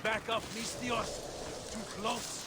Back up, Mistios. Too close.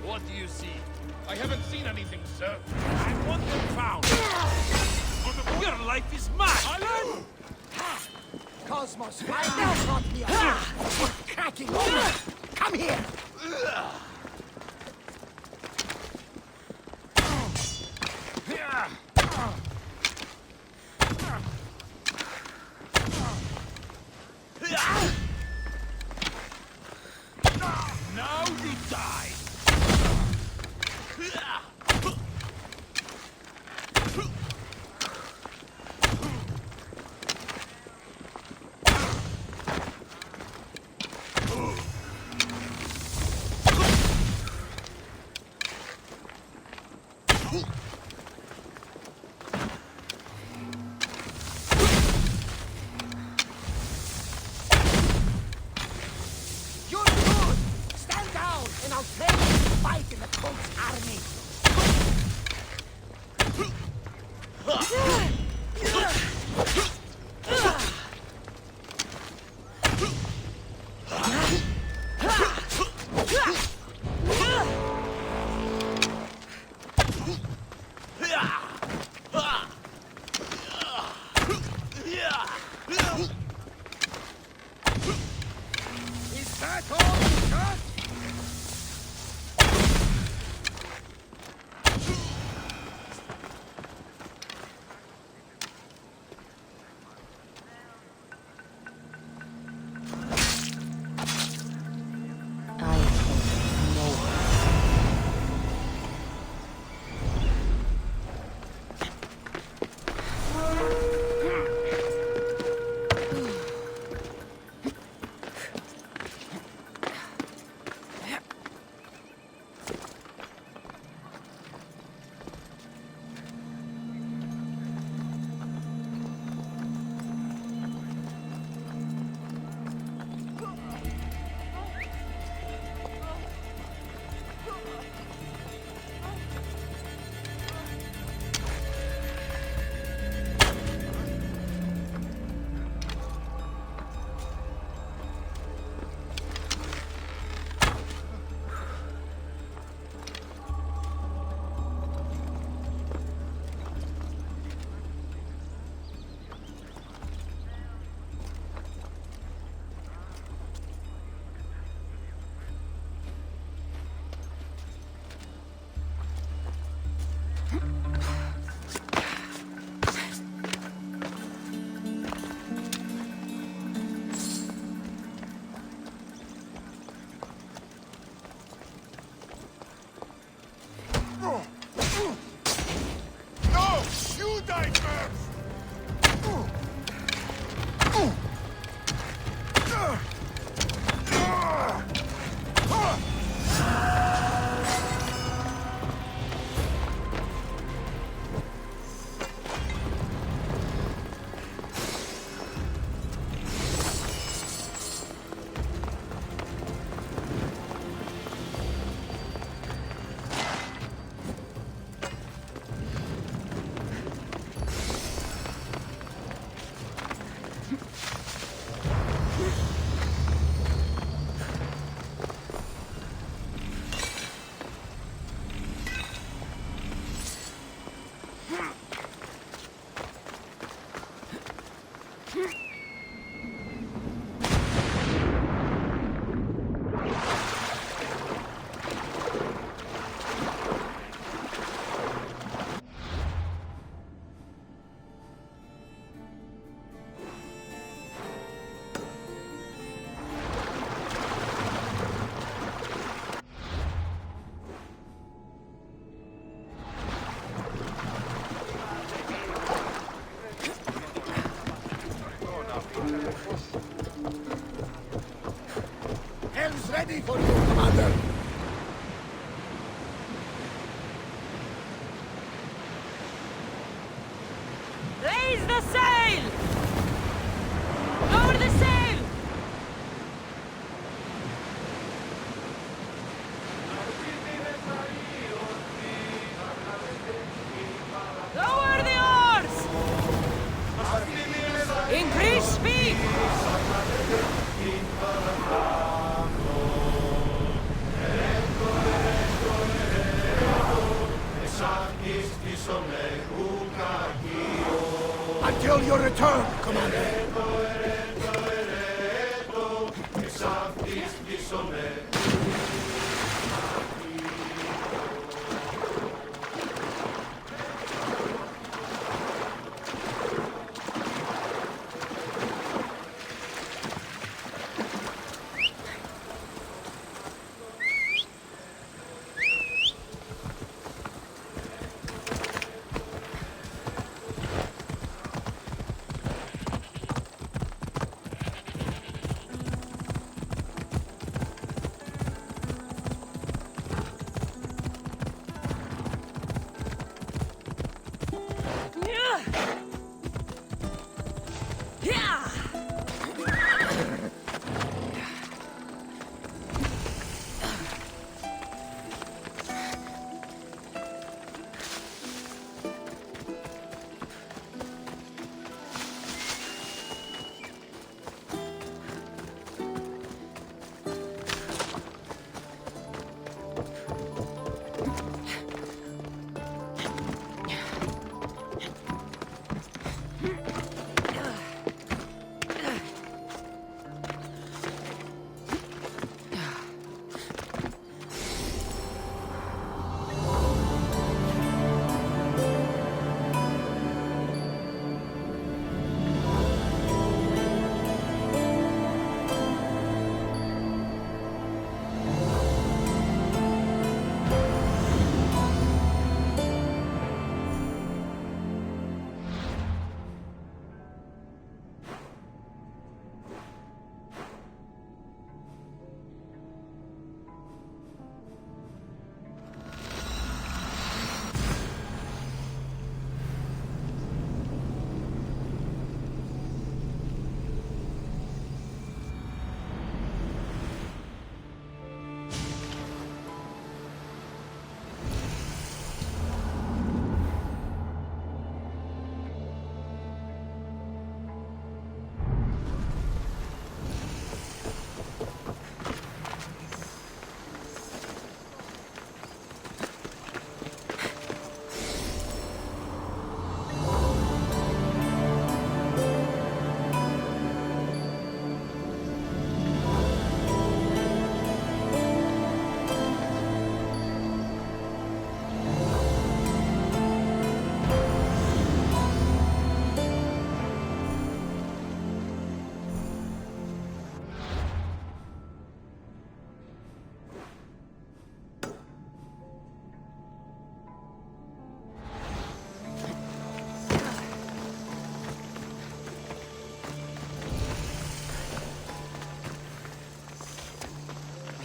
What do you see? I haven't seen anything, sir. I want them found. Your life is mine. Alan! Cosmos, find out what we are. We're cracking open. Come here. Now they die. die first! Hell's ready for you, Commander. Raise the sail! Lower the sail! Lower the oars! Increase speed! Until your return, Commander.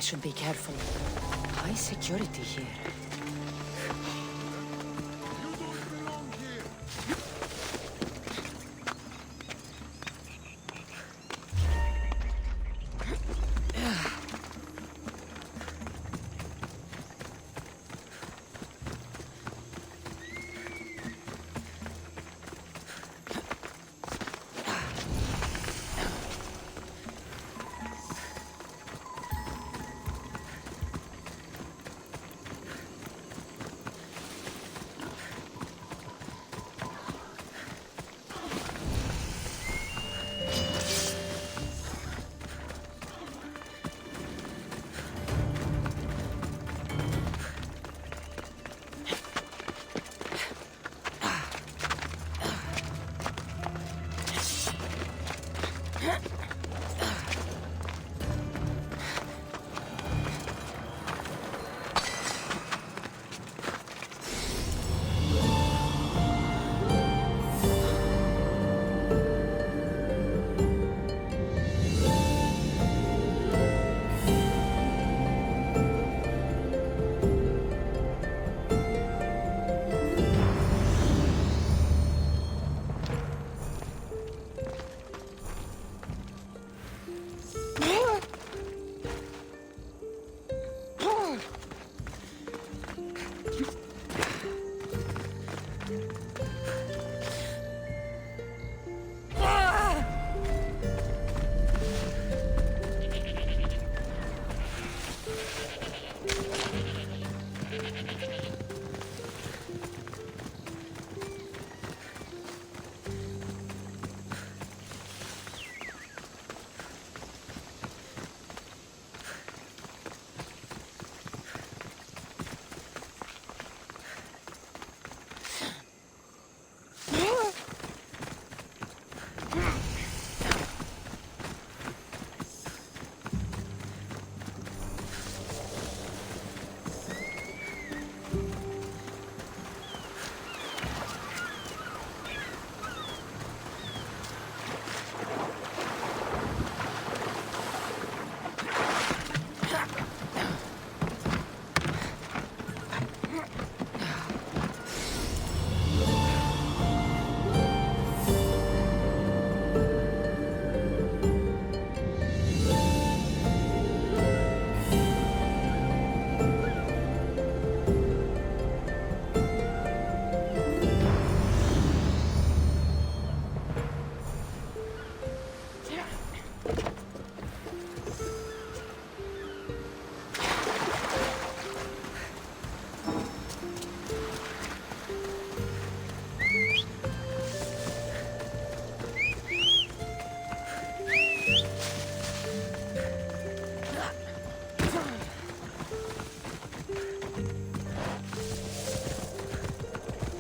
should be careful. High security here. You don't belong here.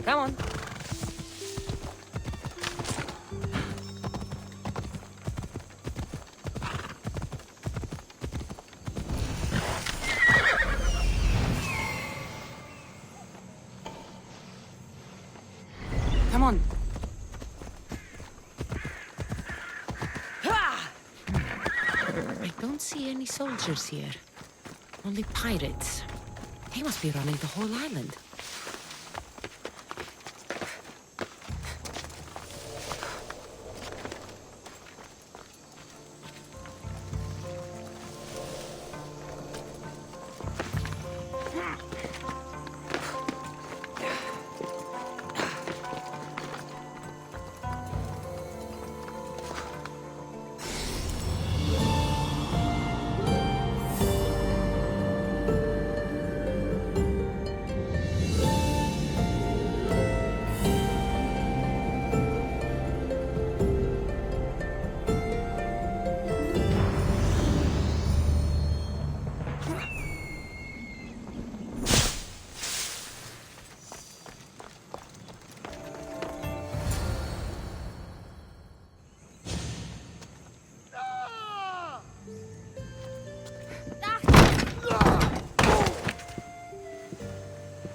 Come on. Come on. I don't see any soldiers here. Only pirates. They must be running the whole island.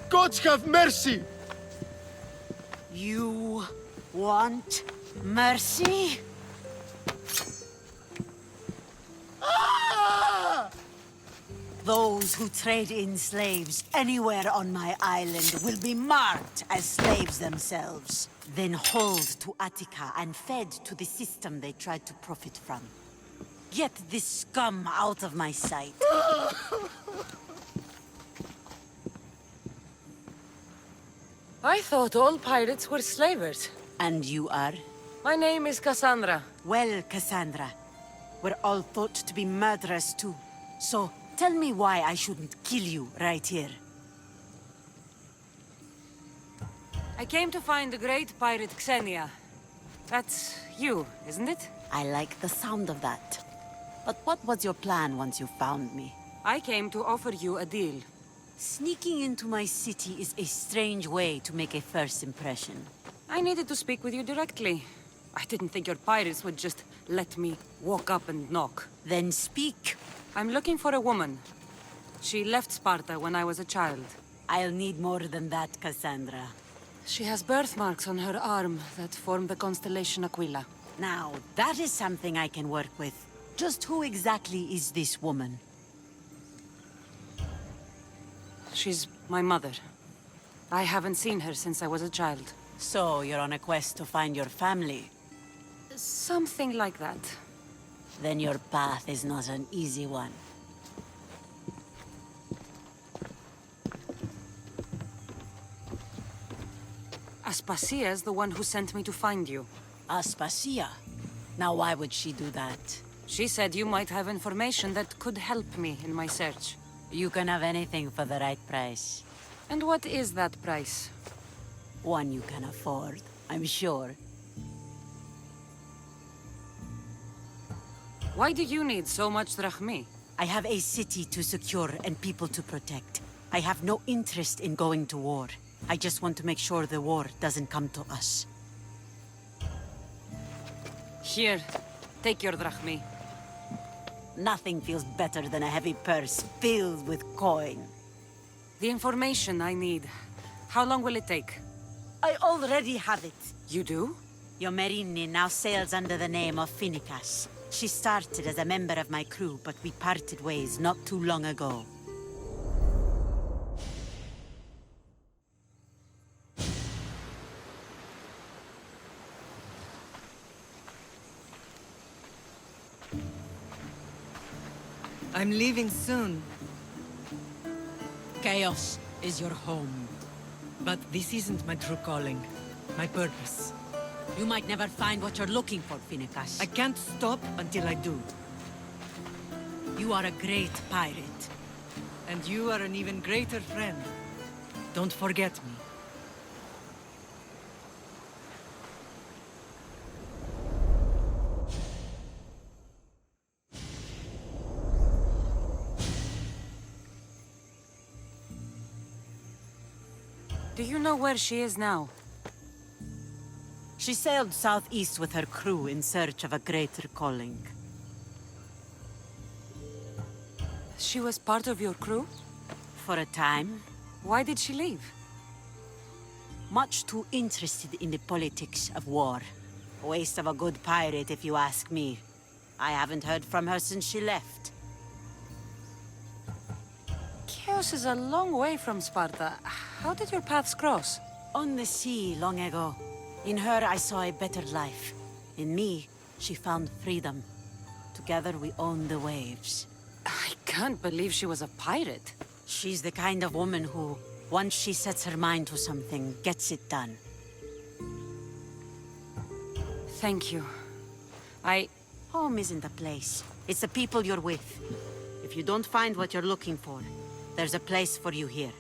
Gods have mercy! You want mercy? Those who trade in slaves anywhere on my island will be marked as slaves themselves, then hauled to Attica and fed to the system they tried to profit from. Get this scum out of my sight. I thought all pirates were slavers. And you are? My name is Cassandra. Well, Cassandra, we're all thought to be murderers too. So, tell me why I shouldn't kill you right here. I came to find the great pirate Xenia. That's you, isn't it? I like the sound of that. But what was your plan once you found me? I came to offer you a deal. Sneaking into my city is a strange way to make a first impression. I needed to speak with you directly. I didn't think your pirates would just let me walk up and knock. Then speak. I'm looking for a woman. She left Sparta when I was a child. I'll need more than that, Cassandra. She has birthmarks on her arm that form the constellation Aquila. Now, that is something I can work with. Just who exactly is this woman? She's my mother. I haven't seen her since I was a child. So, you're on a quest to find your family? Something like that. Then your path is not an easy one. Aspasia's the one who sent me to find you. Aspasia? Now why would she do that? She said you might have information that could help me in my search. You can have anything for the right price. And what is that price? One you can afford, I'm sure. Why do you need so much drachmi? I have a city to secure and people to protect. I have no interest in going to war. I just want to make sure the war doesn't come to us. Here, take your drachmi. Nothing feels better than a heavy purse filled with coin. The information I need. How long will it take? I already have it. You do? Your Merini now sails under the name of Finicas. She started as a member of my crew, but we parted ways not too long ago. I'm leaving soon. Chaos is your home. But this isn't my true calling. My purpose. You might never find what you're looking for, Finicas. I can't stop until I do. You are a great pirate. And you are an even greater friend. Don't forget me. Do you know where she is now? She sailed southeast with her crew in search of a greater calling. She was part of your crew? For a time. Why did she leave? Much too interested in the politics of war. A waste of a good pirate, if you ask me. I haven't heard from her since she left. Chios is a long way from Sparta. How did your paths cross? On the sea, long ago. In her, I saw a better life. In me, she found freedom. Together, we own the waves. I can't believe she was a pirate. She's the kind of woman who, once she sets her mind to something, gets it done. Thank you. Home isn't a place. It's the people you're with. If you don't find what you're looking for, there's a place for you here.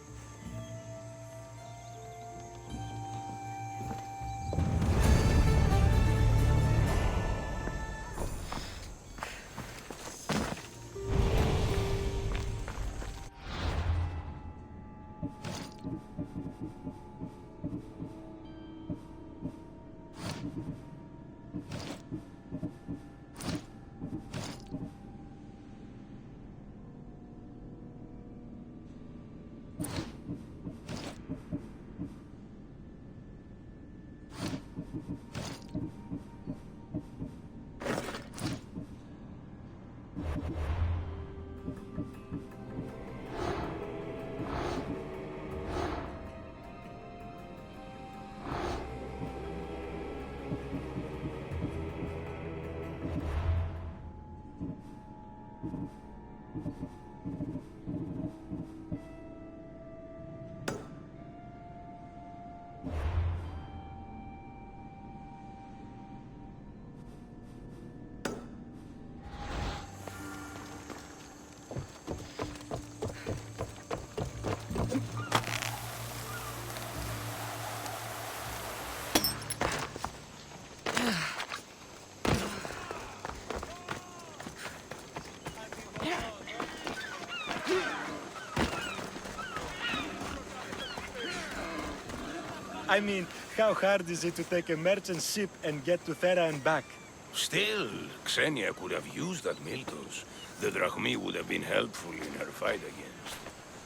I mean, how hard is it to take a merchant ship and get to Thera and back? Still, Xenia could have used that Miltos. The Drachmi would have been helpful in her fight against.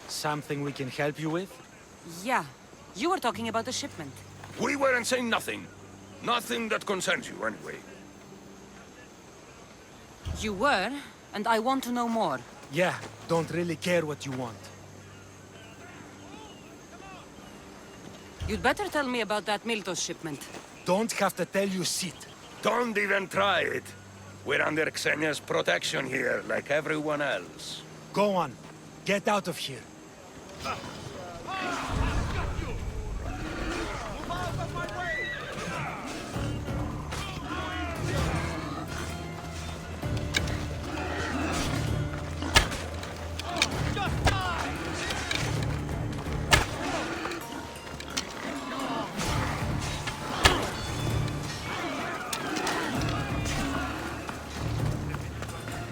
Something we can help you with? Yeah. You were talking about the shipment. We weren't saying nothing. Nothing that concerns you, anyway. You were, and I want to know more. Yeah, don't really care what you want. You'd better tell me about that Miltos shipment. Don't have to tell you shit. Don't even try it. We're under Xenia's protection here, like everyone else. Go on. Get out of here.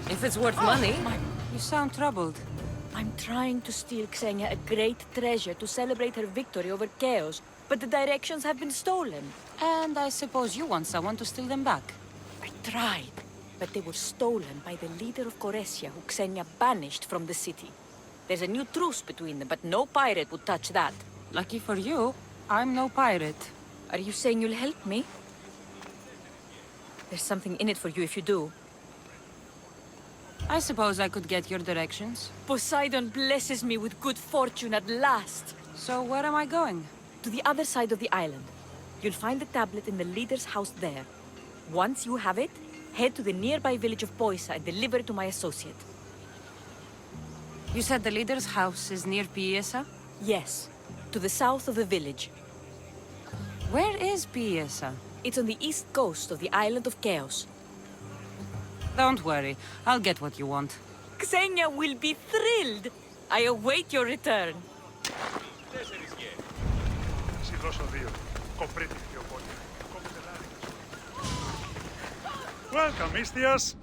If it's worth money, you sound troubled. I'm trying to steal Xenia a great treasure to celebrate her victory over Chaos, but the directions have been stolen. And I suppose you want someone to steal them back. I tried, but they were stolen by the leader of Goresia, who Xenia banished from the city. There's a new truce between them, but no pirate would touch that. Lucky for you, I'm no pirate. Are you saying you'll help me? There's something in it for you if you do. I suppose I could get your directions. Poseidon blesses me with good fortune at last. So where am I going? To the other side of the island. You'll find the tablet in the leader's house there. Once you have it, head to the nearby village of Poisa and deliver it to my associate. You said the leader's house is near Piesa? Yes, to the south of the village. Where is Piesa? It's on the east coast of the island of Chaos. Don't worry, I'll get what you want. Xenia will be thrilled! I await your return. Welcome, Mistias.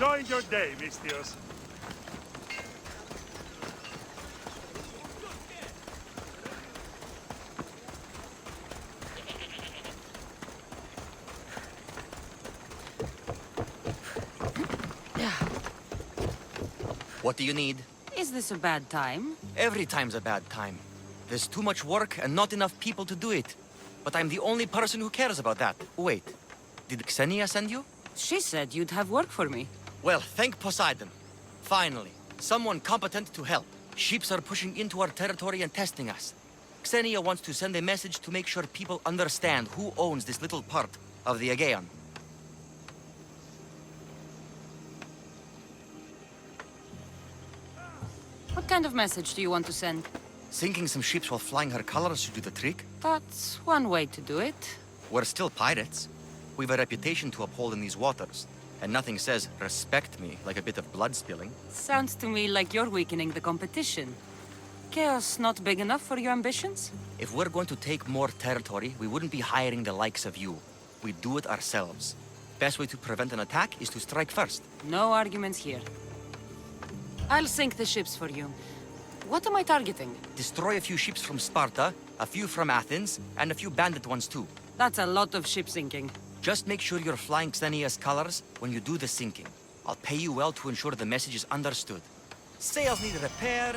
Enjoy your day, Mistios. What do you need? Is this a bad time? Every time's a bad time. There's too much work and not enough people to do it. But I'm the only person who cares about that. Wait, did Xenia send you? She said you'd have work for me. Well, thank Poseidon. Finally, someone competent to help. Ships are pushing into our territory and testing us. Xenia wants to send a message to make sure people understand who owns this little part of the Aegean. What kind of message do you want to send? Sinking some ships while flying her colors should do the trick. That's one way to do it. We're still pirates. We've a reputation to uphold in these waters. And nothing says, respect me, like a bit of blood spilling. Sounds to me like you're weakening the competition. Chaos not big enough for your ambitions? If we're going to take more territory, we wouldn't be hiring the likes of you. We'd do it ourselves. Best way to prevent an attack is to strike first. No arguments here. I'll sink the ships for you. What am I targeting? Destroy a few ships from Sparta, a few from Athens, and a few bandit ones too. That's a lot of ship sinking. Just make sure you're flying Xenia's colors when you do the sinking. I'll pay you well to ensure the message is understood. Sails need repair,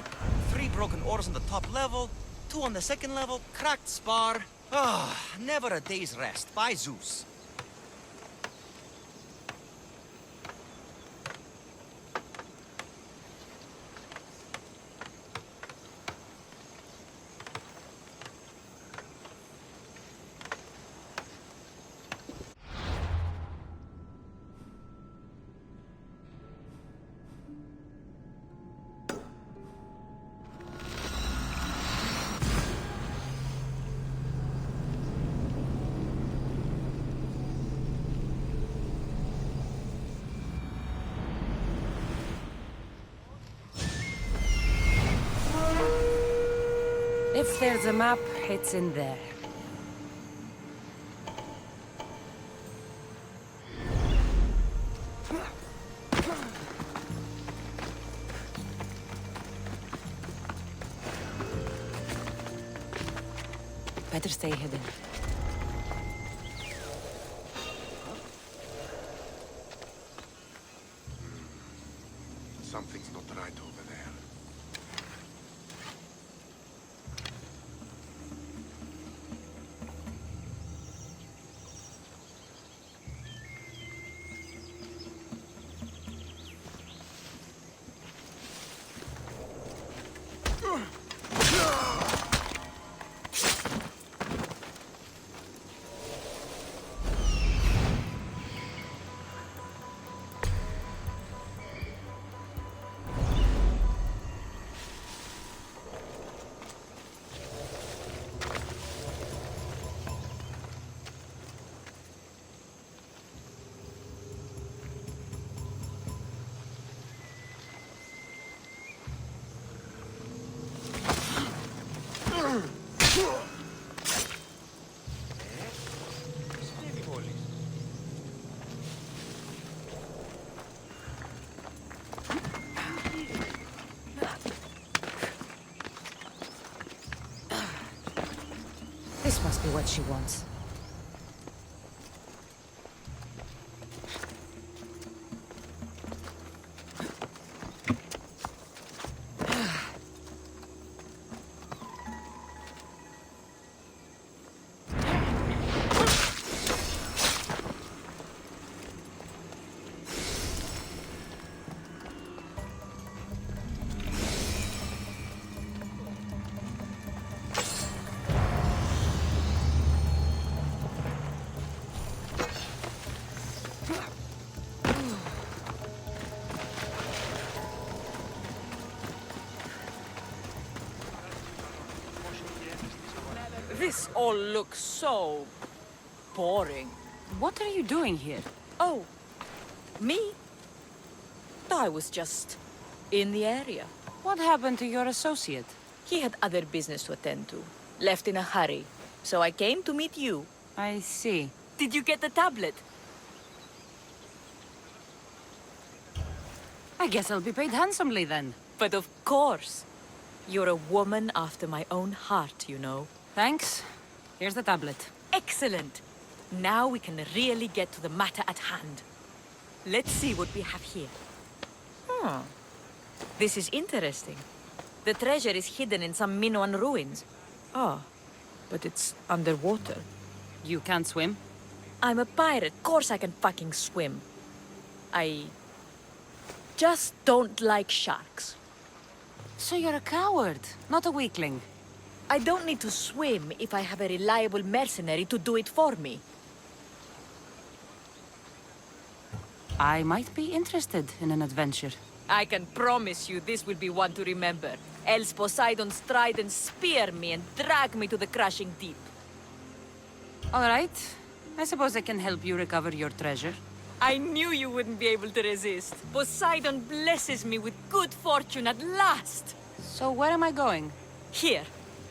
3 broken oars on the top level, 2 on the second level, cracked spar. Ah, never a day's rest. By Zeus. If there's a map, it's in there. Better stay hidden. Something's not right over there. This must be what she wants. This all looks so boring. What are you doing here? Oh, me? I was just in the area. What happened to your associate? He had other business to attend to. Left in a hurry. So I came to meet you. I see. Did you get the tablet? I guess I'll be paid handsomely then. But of course. You're a woman after my own heart, you know. Thanks. Here's the tablet. Excellent. Now we can really get to the matter at hand. Let's see what we have here. This is interesting. The treasure is hidden in some Minoan ruins. Oh, but it's underwater. You can't swim? I'm a pirate. Course I can fucking swim. I just don't like sharks. So you're a coward, not a weakling. I don't need to swim if I have a reliable mercenary to do it for me. I might be interested in an adventure. I can promise you this will be one to remember. Else Poseidon's trident spear me and drag me to the crushing deep. All right. I suppose I can help you recover your treasure. I knew you wouldn't be able to resist. Poseidon blesses me with good fortune at last. So where am I going? Here,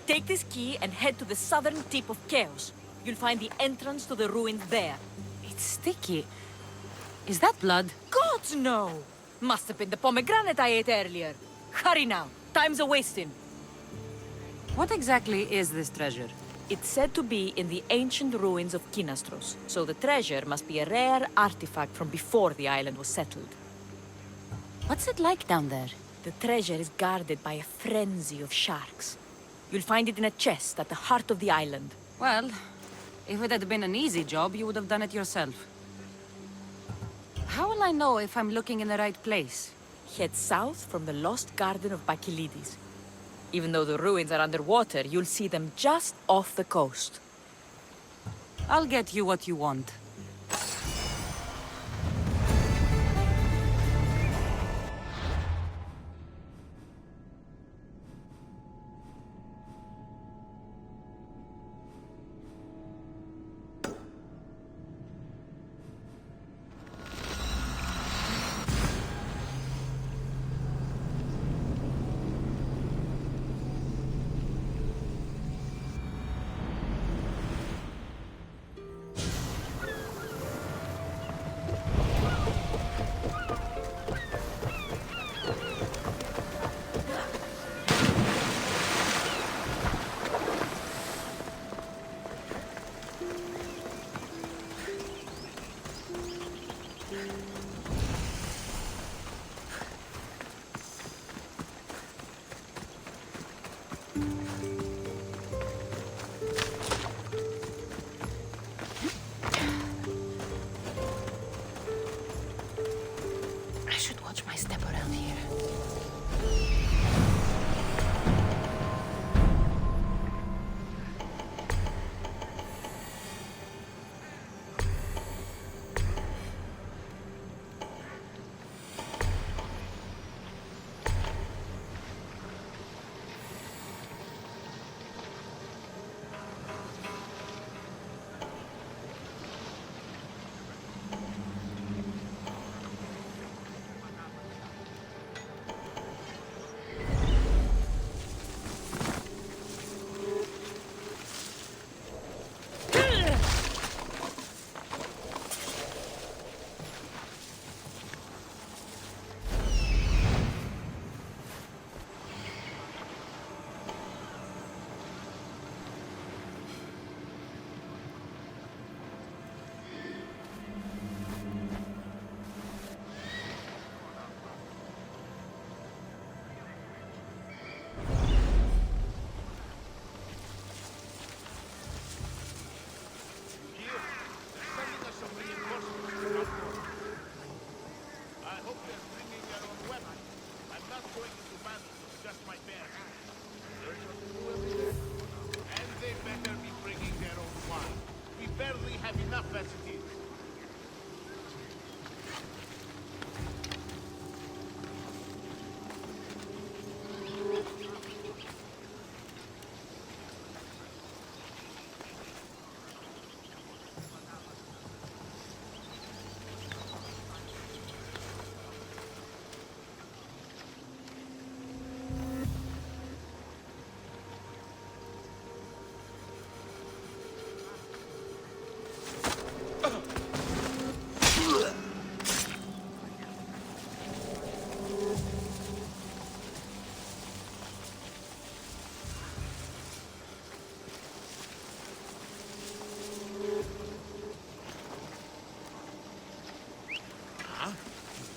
take this key and head to the southern tip of Chaos. You'll find the entrance to the ruins there. It's sticky. Is that blood? Gods, no! Must have been the pomegranate I ate earlier. Hurry now. Time's a-wasting. What exactly is this treasure? It's said to be in the ancient ruins of Kinastros, so the treasure must be a rare artifact from before the island was settled. What's it like down there? The treasure is guarded by a frenzy of sharks. You'll find it in a chest at the heart of the island. Well, if it had been an easy job, you would have done it yourself. How will I know if I'm looking in the right place? Head south from the lost garden of Bakilides. Even though the ruins are underwater, you'll see them just off the coast. I'll get you what you want. I should watch my step around here.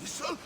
Whistle?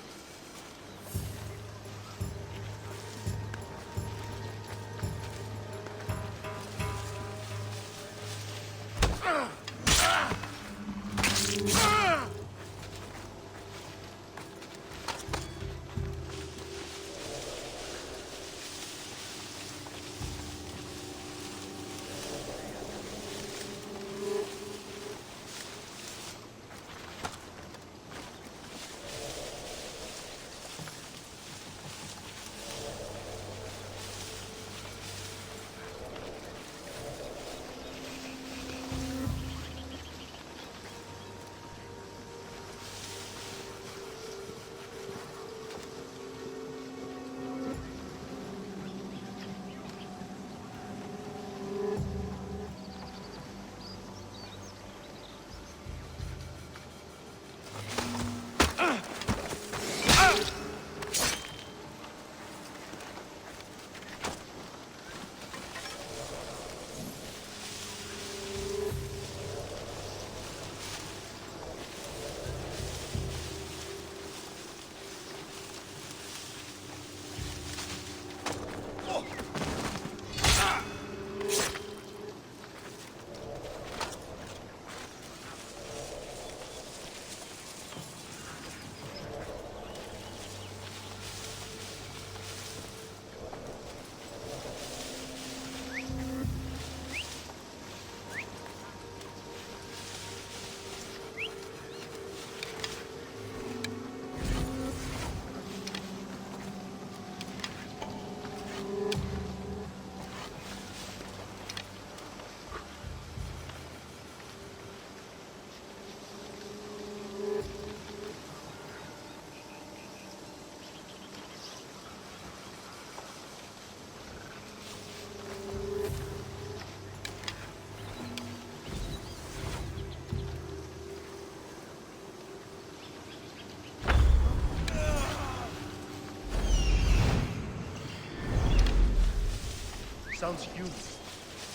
Sounds human.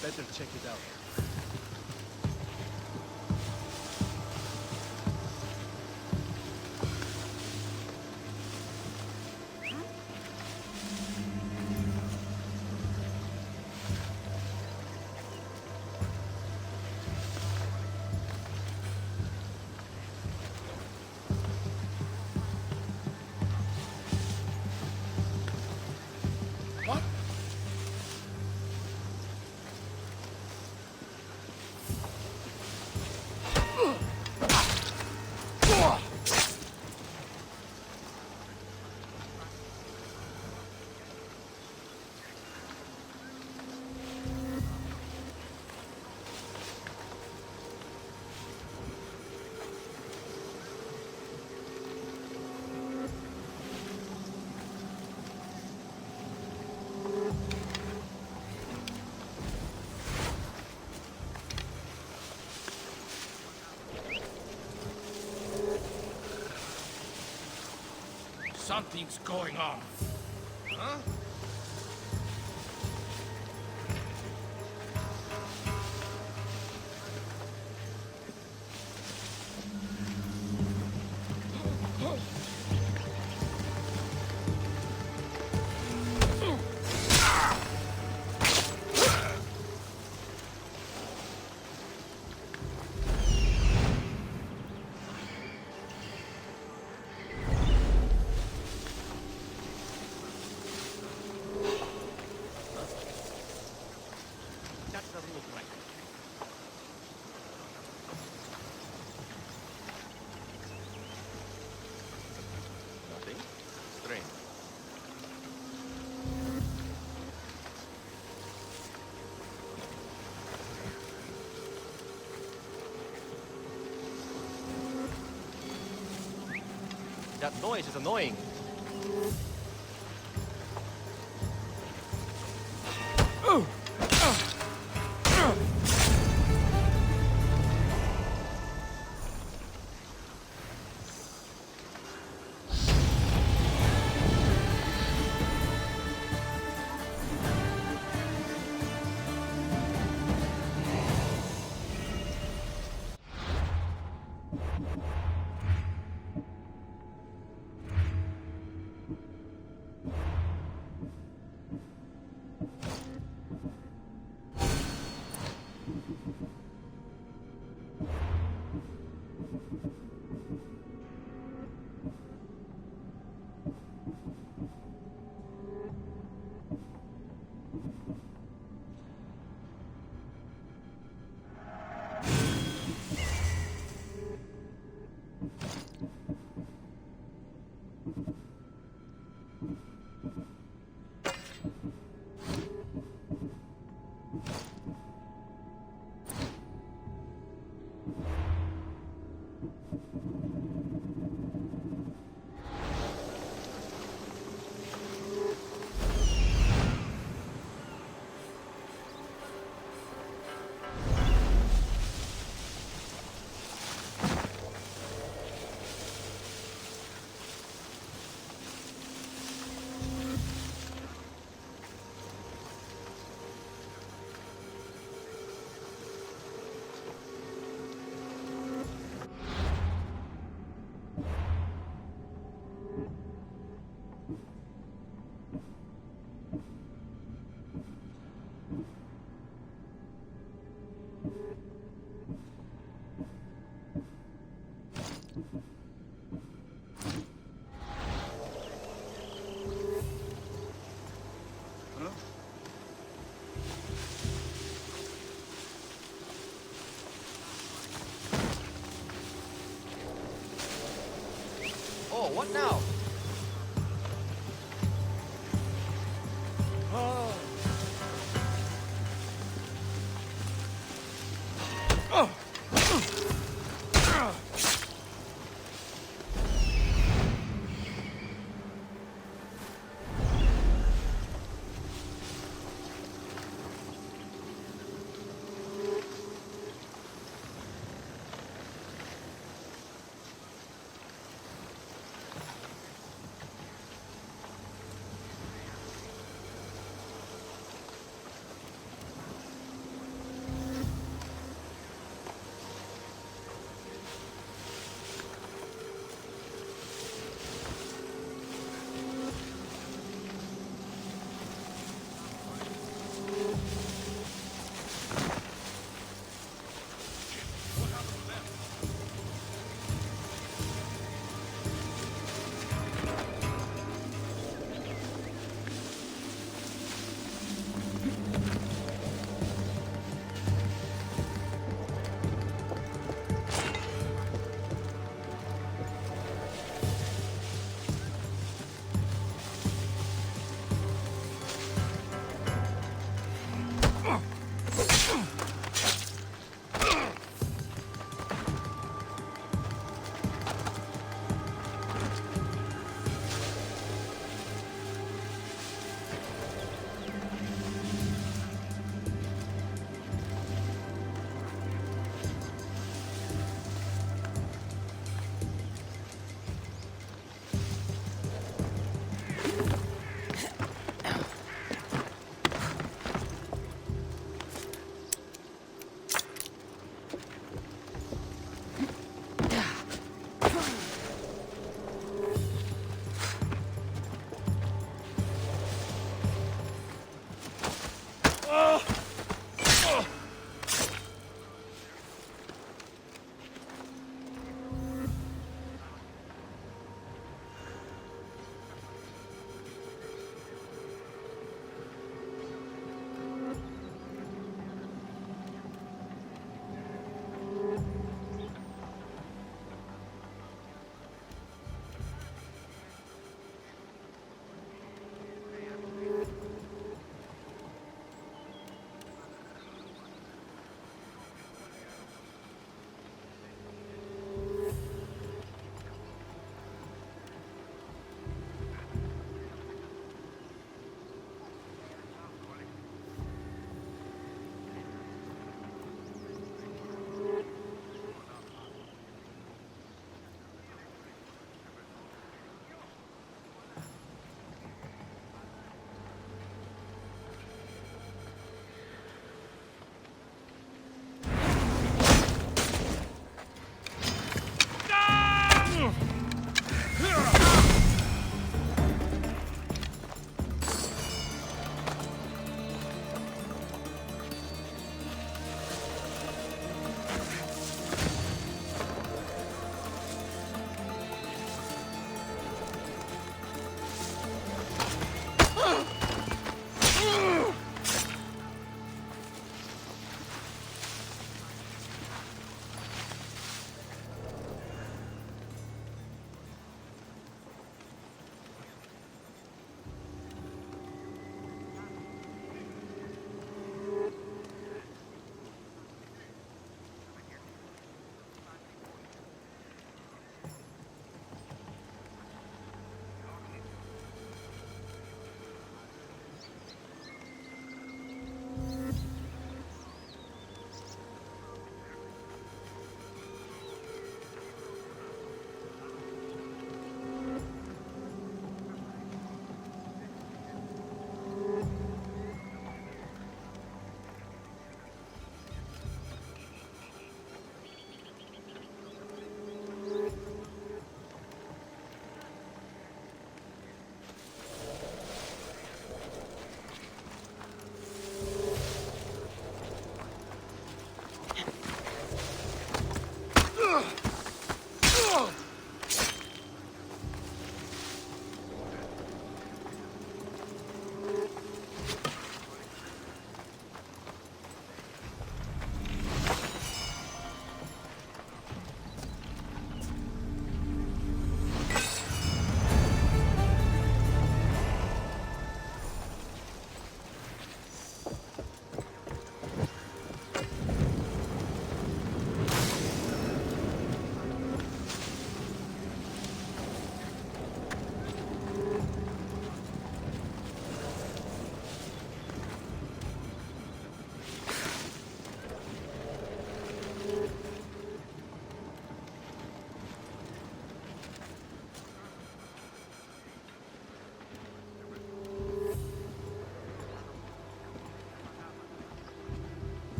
Better check it out. Something's going on. Huh? Nothing? Strange. That noise is annoying. Oh, what now?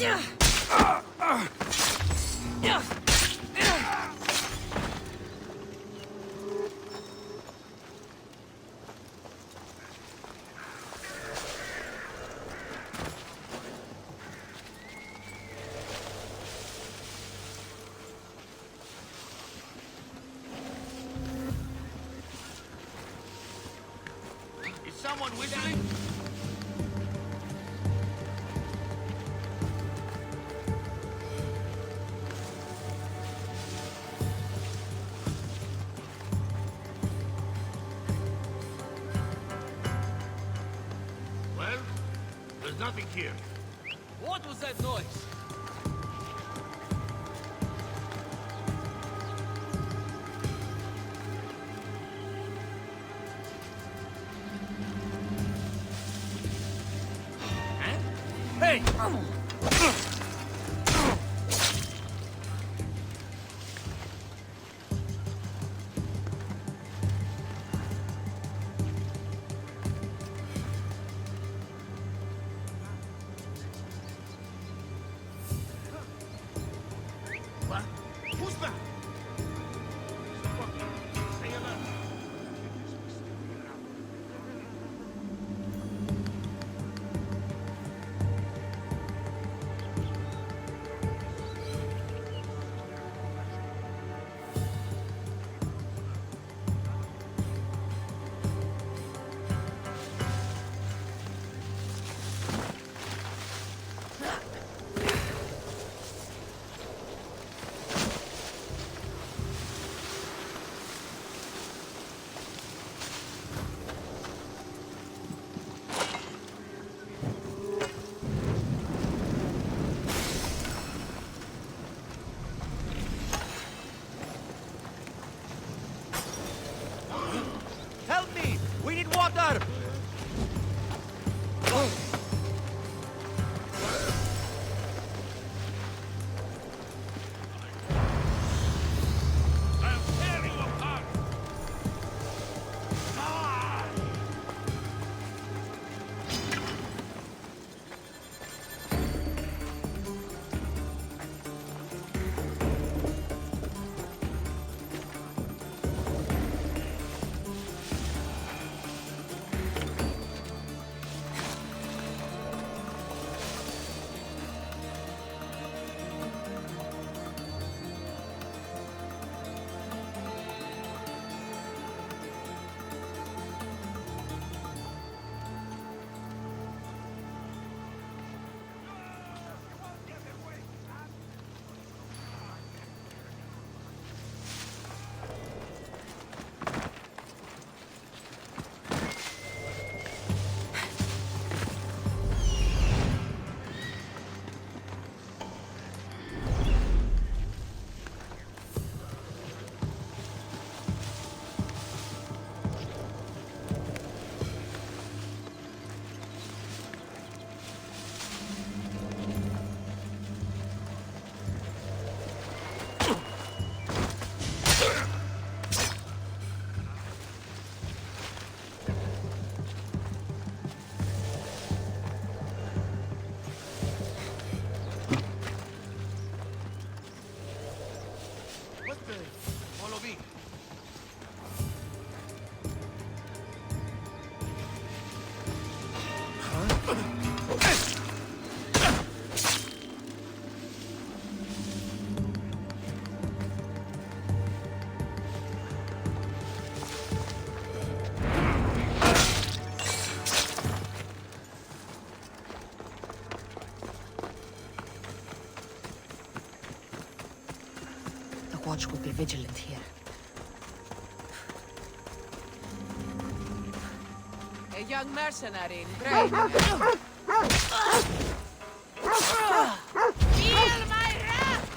Is someone whistling? Well, there's nothing here. What was that noise? Hey! What? Who's back? Stay alert. Help me! We need water! I'll tear you apart! Follow me. The watch will be vigilant here. A young mercenary in gray. Feel my wrath!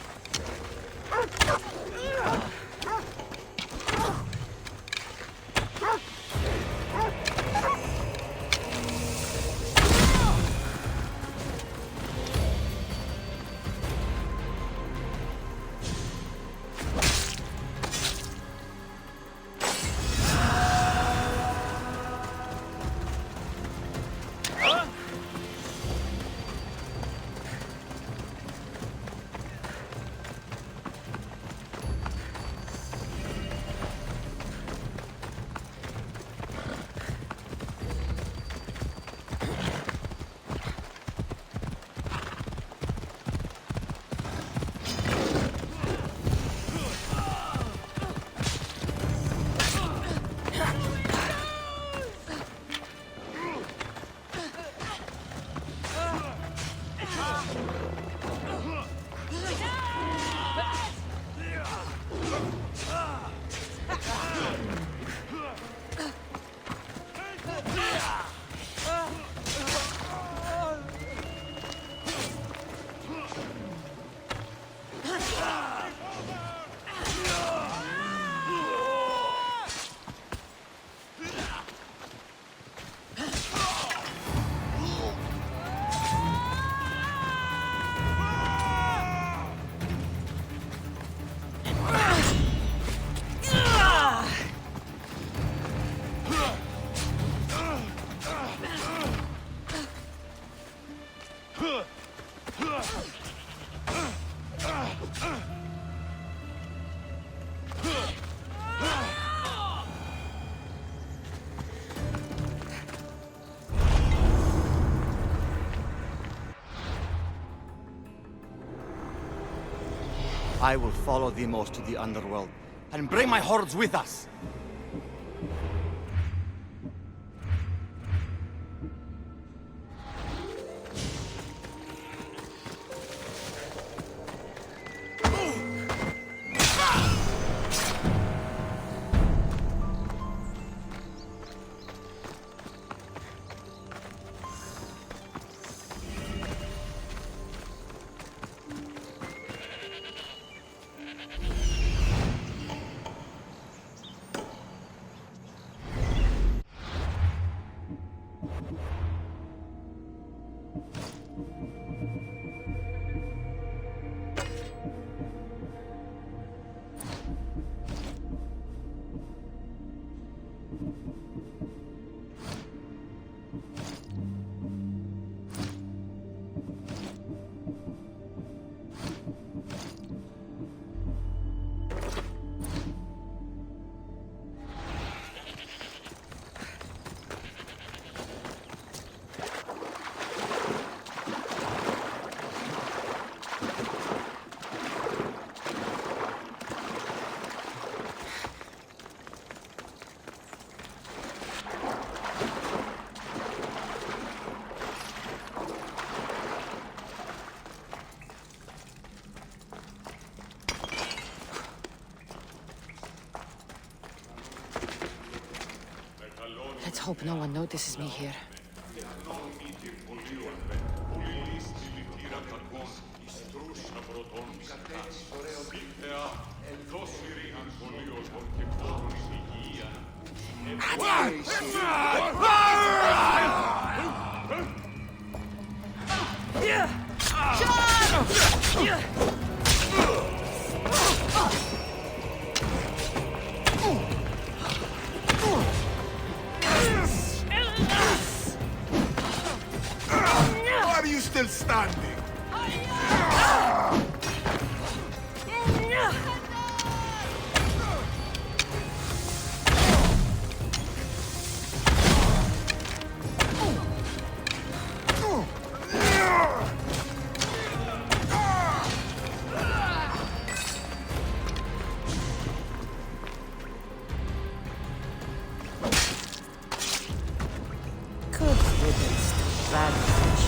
I will follow Demos to the underworld and bring my hordes with us. Let's hope no one notices me here. Why are you still standing? Good riddance to bad fish.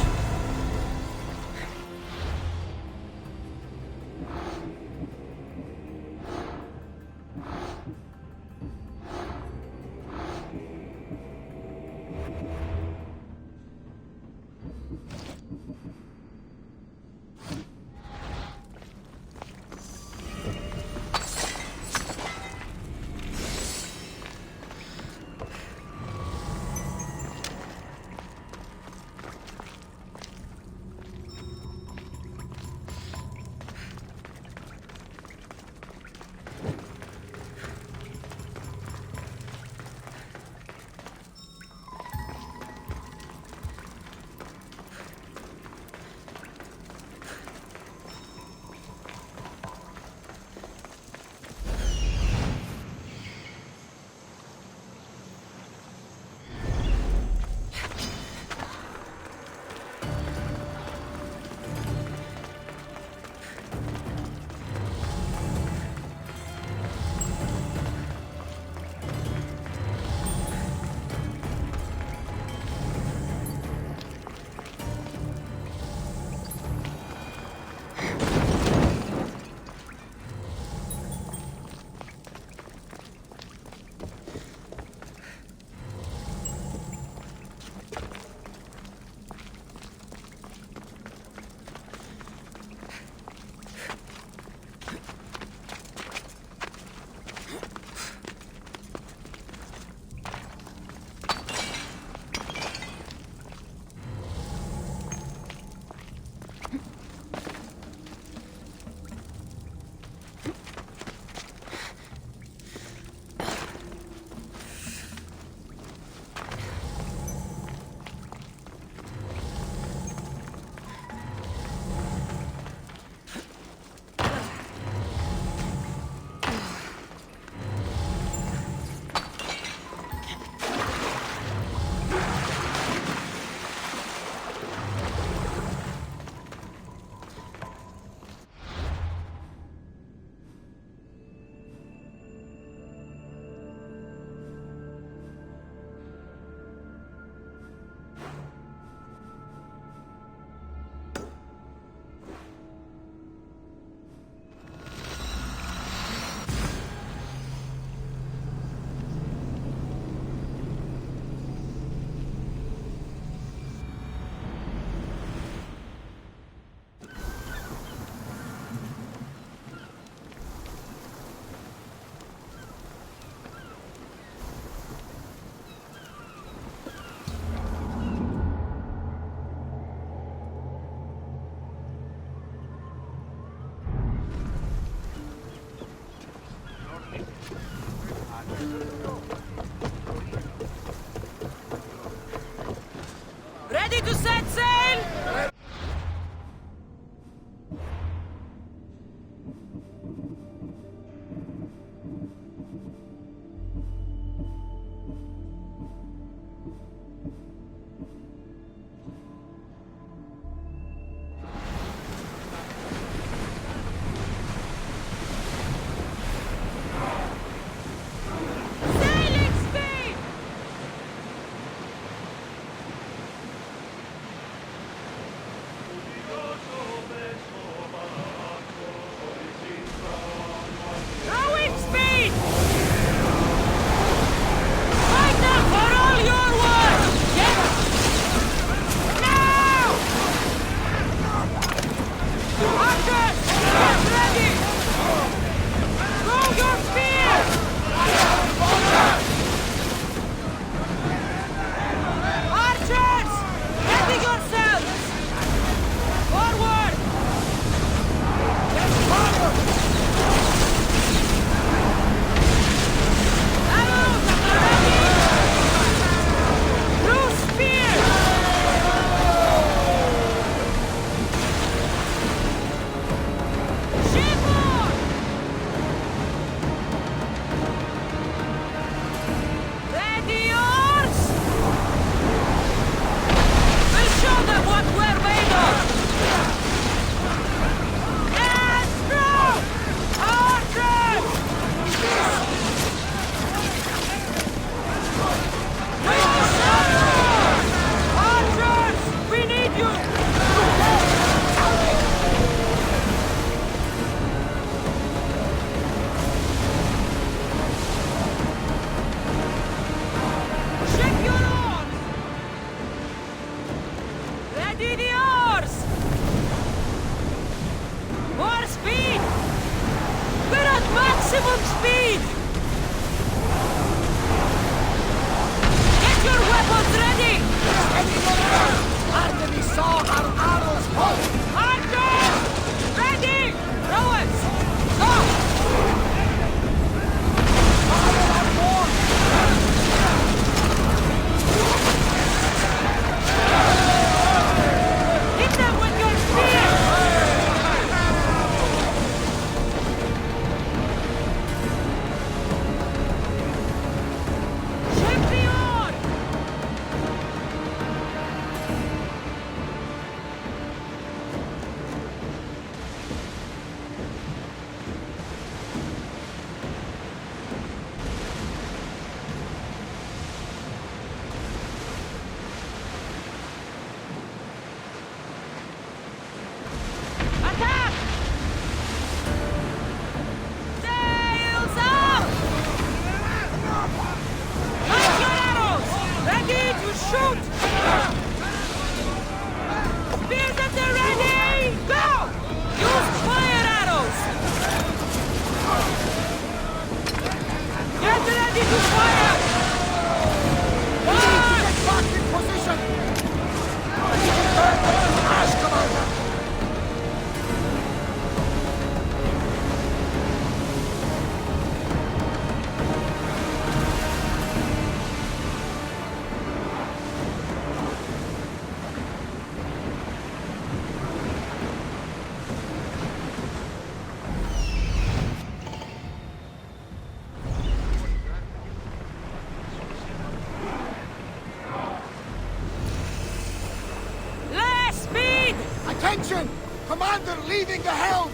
Commander leaving the helm!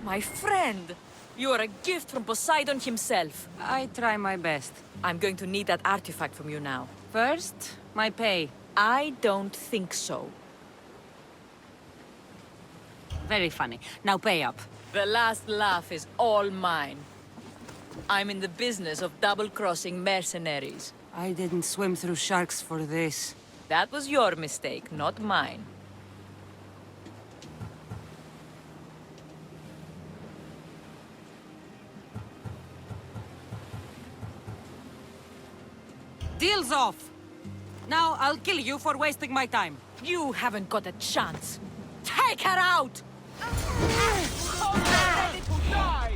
My friend! You are a gift from Poseidon himself. I try my best. I'm going to need that artifact from you now. First, my pay. I don't think so. Very funny. Now pay up. The last laugh is all mine. I'm in the business of double-crossing mercenaries. I didn't swim through sharks for this. That was your mistake, not mine. Deal's off! Now I'll kill you for wasting my time. You haven't got a chance. Take her out! Ready to die!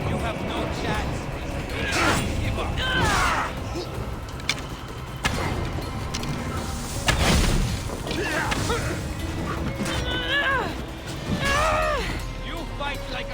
You have no chance. Give up. You fight like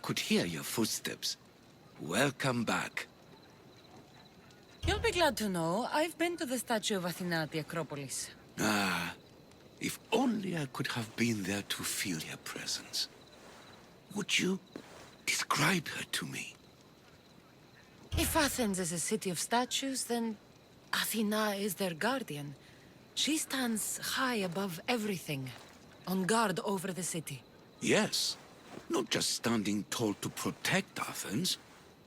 could hear your footsteps. Welcome back. You'll be glad to know I've been to the statue of Athena at the Acropolis. Ah, if only I could have been there to feel her presence. Would you describe her to me? If Athens is a city of statues, then Athena is their guardian. She stands high above everything, on guard over the city. Yes, not just standing tall to protect Athens,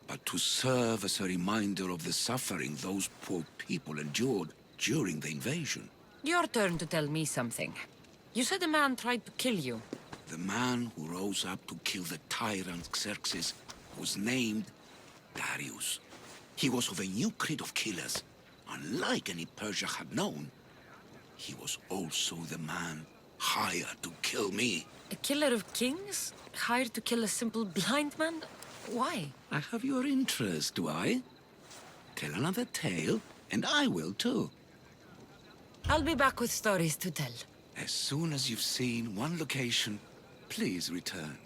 but to serve as a reminder of the suffering those poor people endured during the invasion. Your turn to tell me something. You said a man tried to kill you. The man who rose up to kill the tyrant Xerxes was named Darius. He was of a new creed of killers. Unlike any Persia had known, he was also the man hired to kill me. A killer of kings? Hired to kill a simple blind man? Why? I have your interest, do I? Tell another tale, and I will too. I'll be back with stories to tell. As soon as you've seen one location, please return.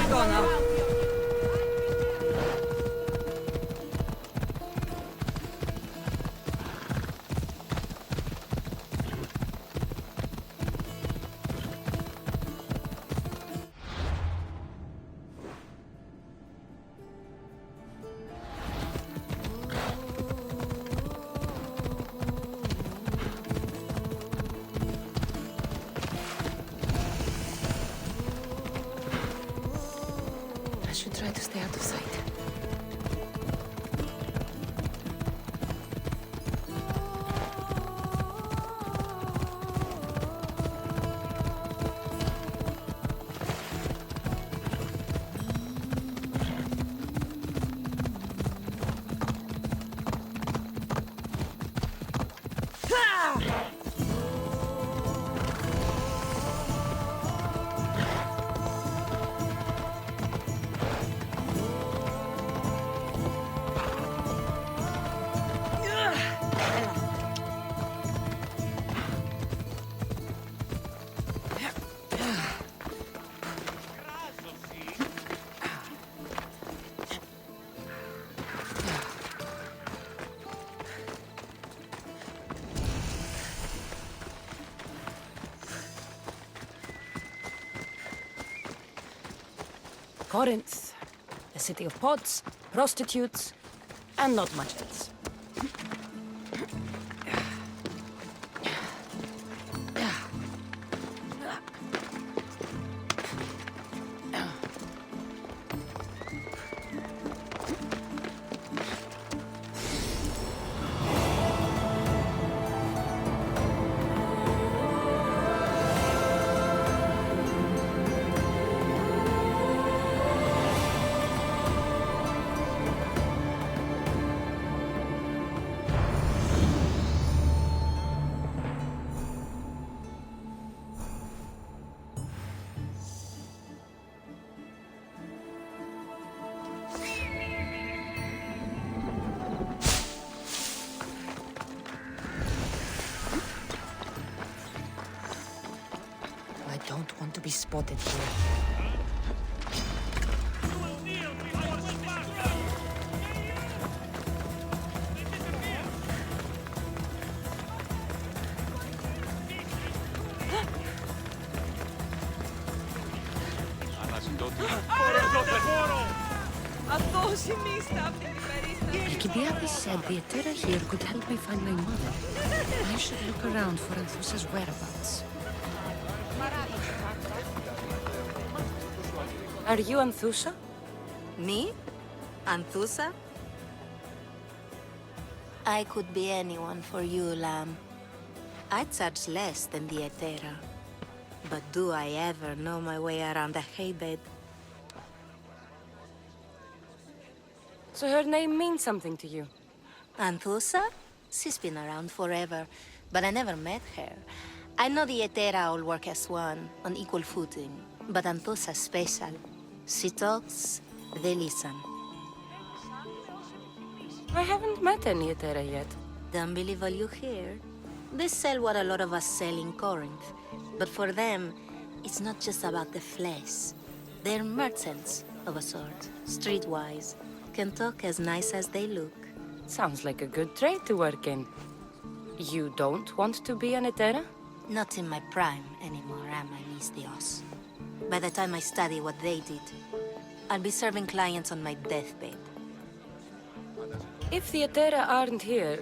Go now. I should try to stay out of sight. Corinth, a city of pots, prostitutes, and not much else. I don't want to be spotted here. Alcibiades said the Etera here could help me find my mother. I should look around for Anthusa's whereabouts. Are you Anthusa? Me? Anthusa? I could be anyone for you, Lamb. I charge less than the Etera. But do I ever know my way around a haybed? So her name means something to you? Anthusa? She's been around forever, but I never met her. I know the Etera all work as one, on equal footing. But Anthusa's special. She talks, they listen. I haven't met any Etera yet. Don't believe all you hear. They sell what a lot of us sell in Corinth. But for them, it's not just about the flesh. They're merchants, of a sort, streetwise. Can talk as nice as they look. Sounds like a good trade to work in. You don't want to be an Etera? Not in my prime anymore, am I, Miss Dios? By the time I study what they did, I'll be serving clients on my deathbed. If the Etera aren't here,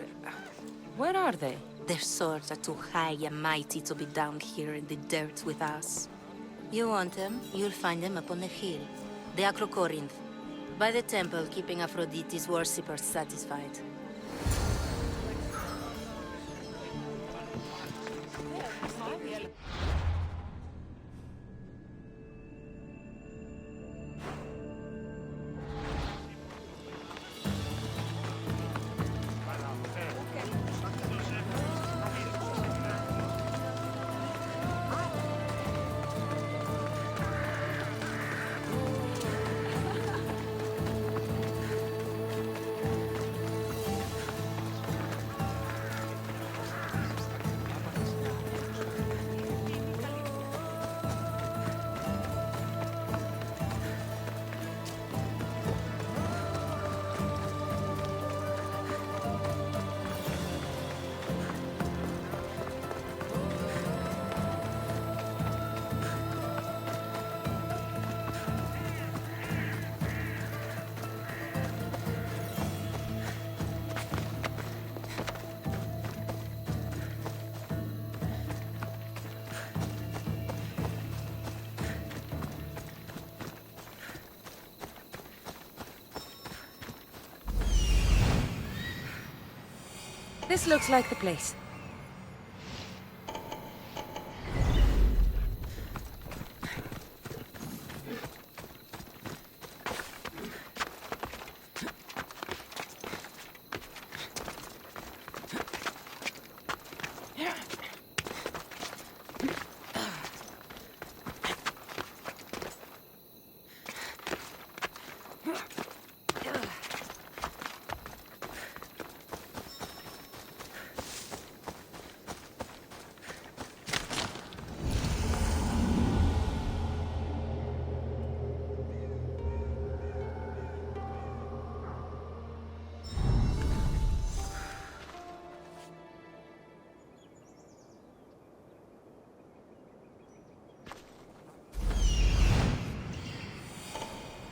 where are they? Their swords are too high and mighty to be down here in the dirt with us. You want them, you'll find them up on the hill. The Acrocorinth. By the temple, keeping Aphrodite's worshippers satisfied. This looks like the place.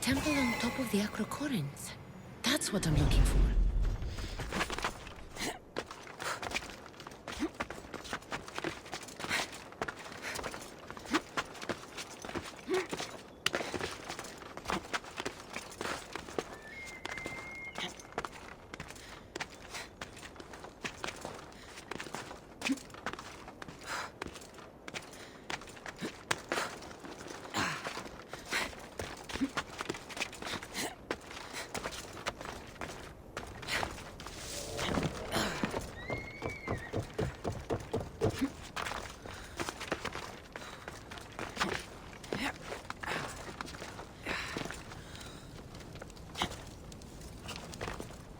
Temple on top of the Acrocorinth. That's what I'm looking for.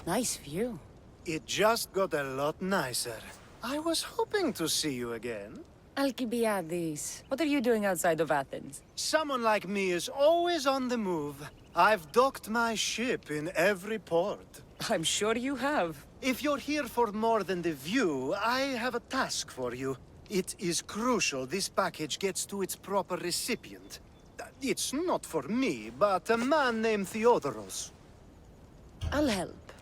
Nice view. It just got a lot nicer. I was hoping to see you again. Alcibiades, what are you doing outside of Athens? Someone like me is always on the move. I've docked my ship in every port. I'm sure you have. If you're here for more than the view, I have a task for you. It is crucial this package gets to its proper recipient. It's not for me, but a man named Theodoros. I'll help.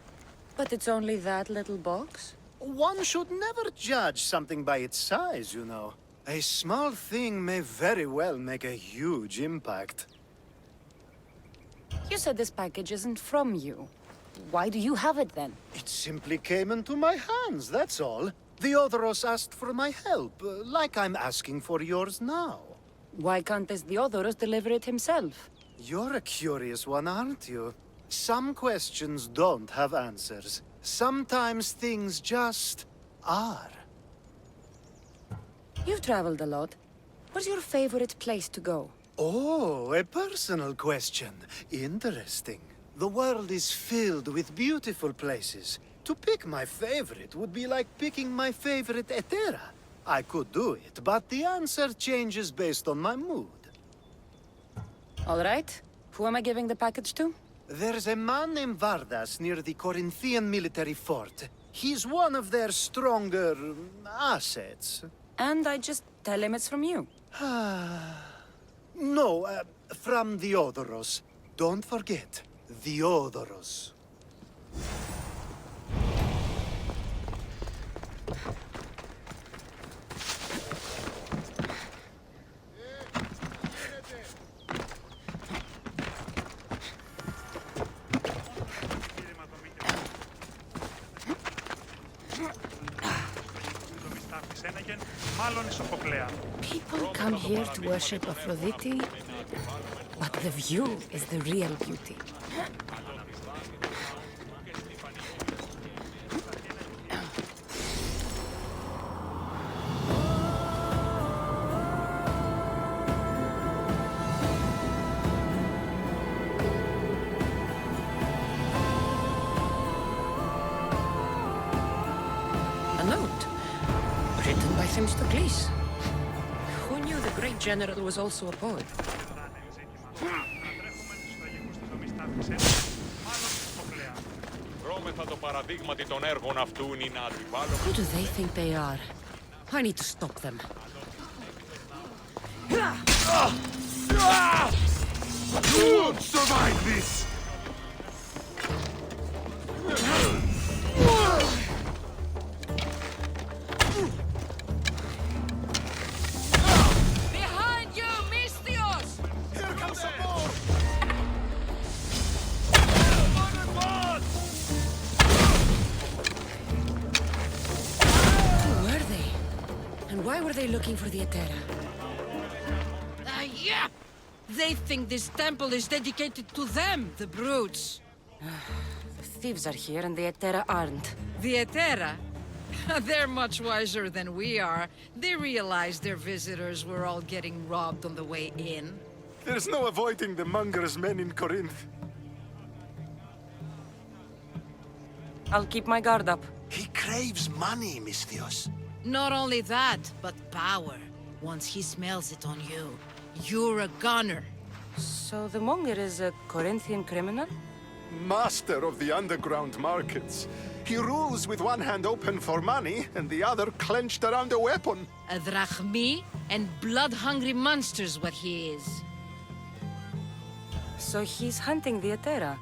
But it's only that little box? One should never judge something by its size, you know. A small thing may very well make a huge impact. You said this package isn't from you. Why do you have it then? It simply came into my hands, that's all. Theodoros asked for my help, like I'm asking for yours now. Why can't this Theodoros deliver it himself? You're a curious one, aren't you? Some questions don't have answers. Sometimes things just are. You've traveled a lot. What's your favorite place to go? Oh, a personal question. Interesting. The world is filled with beautiful places. To pick my favorite would be like picking my favorite Etera. I could do it, but the answer changes based on my mood. All right. Who am I giving the package to? There's a man named Vardas near the Corinthian military fort. He's one of their stronger assets. And I just tell him it's from you. No, from Theodoros. Don't forget, Theodoros. People come here to worship Aphrodite, but the view is the real beauty. A note written by Themistocles. Who knew the great general was also a poet? Who do they think they are? I need to stop them. You won't survive this! Behind you, Mystios! Here comes some more! Who were they? And why were they looking for the Etera? Yeah! They think this temple is dedicated to them, the brutes. The thieves are here and the Etera aren't. The Etera? They're much wiser than we are. They realized their visitors were all getting robbed on the way in. There's no avoiding the monger's men in Corinth. I'll keep my guard up. He craves money, Mystios. Not only that, but power. Once he smells it on you, you're a gunner. So the monger is a Corinthian criminal? Master of the underground markets. He rules with one hand open for money and the other clenched around a weapon. A drachmi and blood-hungry monster's what he is. So he's hunting the Etera?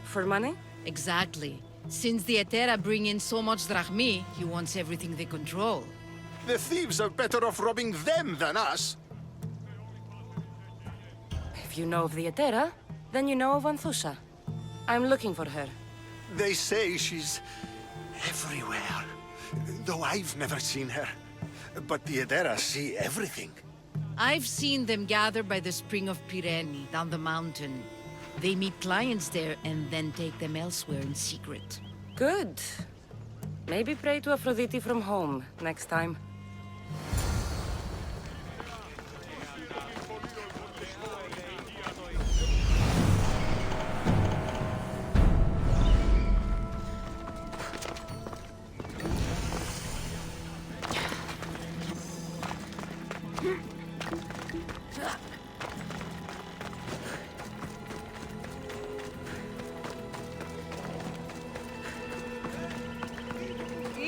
For money? Exactly. Since the Etera bring in so much drachmi, he wants everything they control. The thieves are better off robbing them than us. If you know of the Etera, then you know of Anthusha. I'm looking for her. They say she's everywhere, though I've never seen her. But the Edera see everything. I've seen them gather by the spring of Pirene, down the mountain. They meet clients there and then take them elsewhere in secret. Good. Maybe pray to Aphrodite from home next time.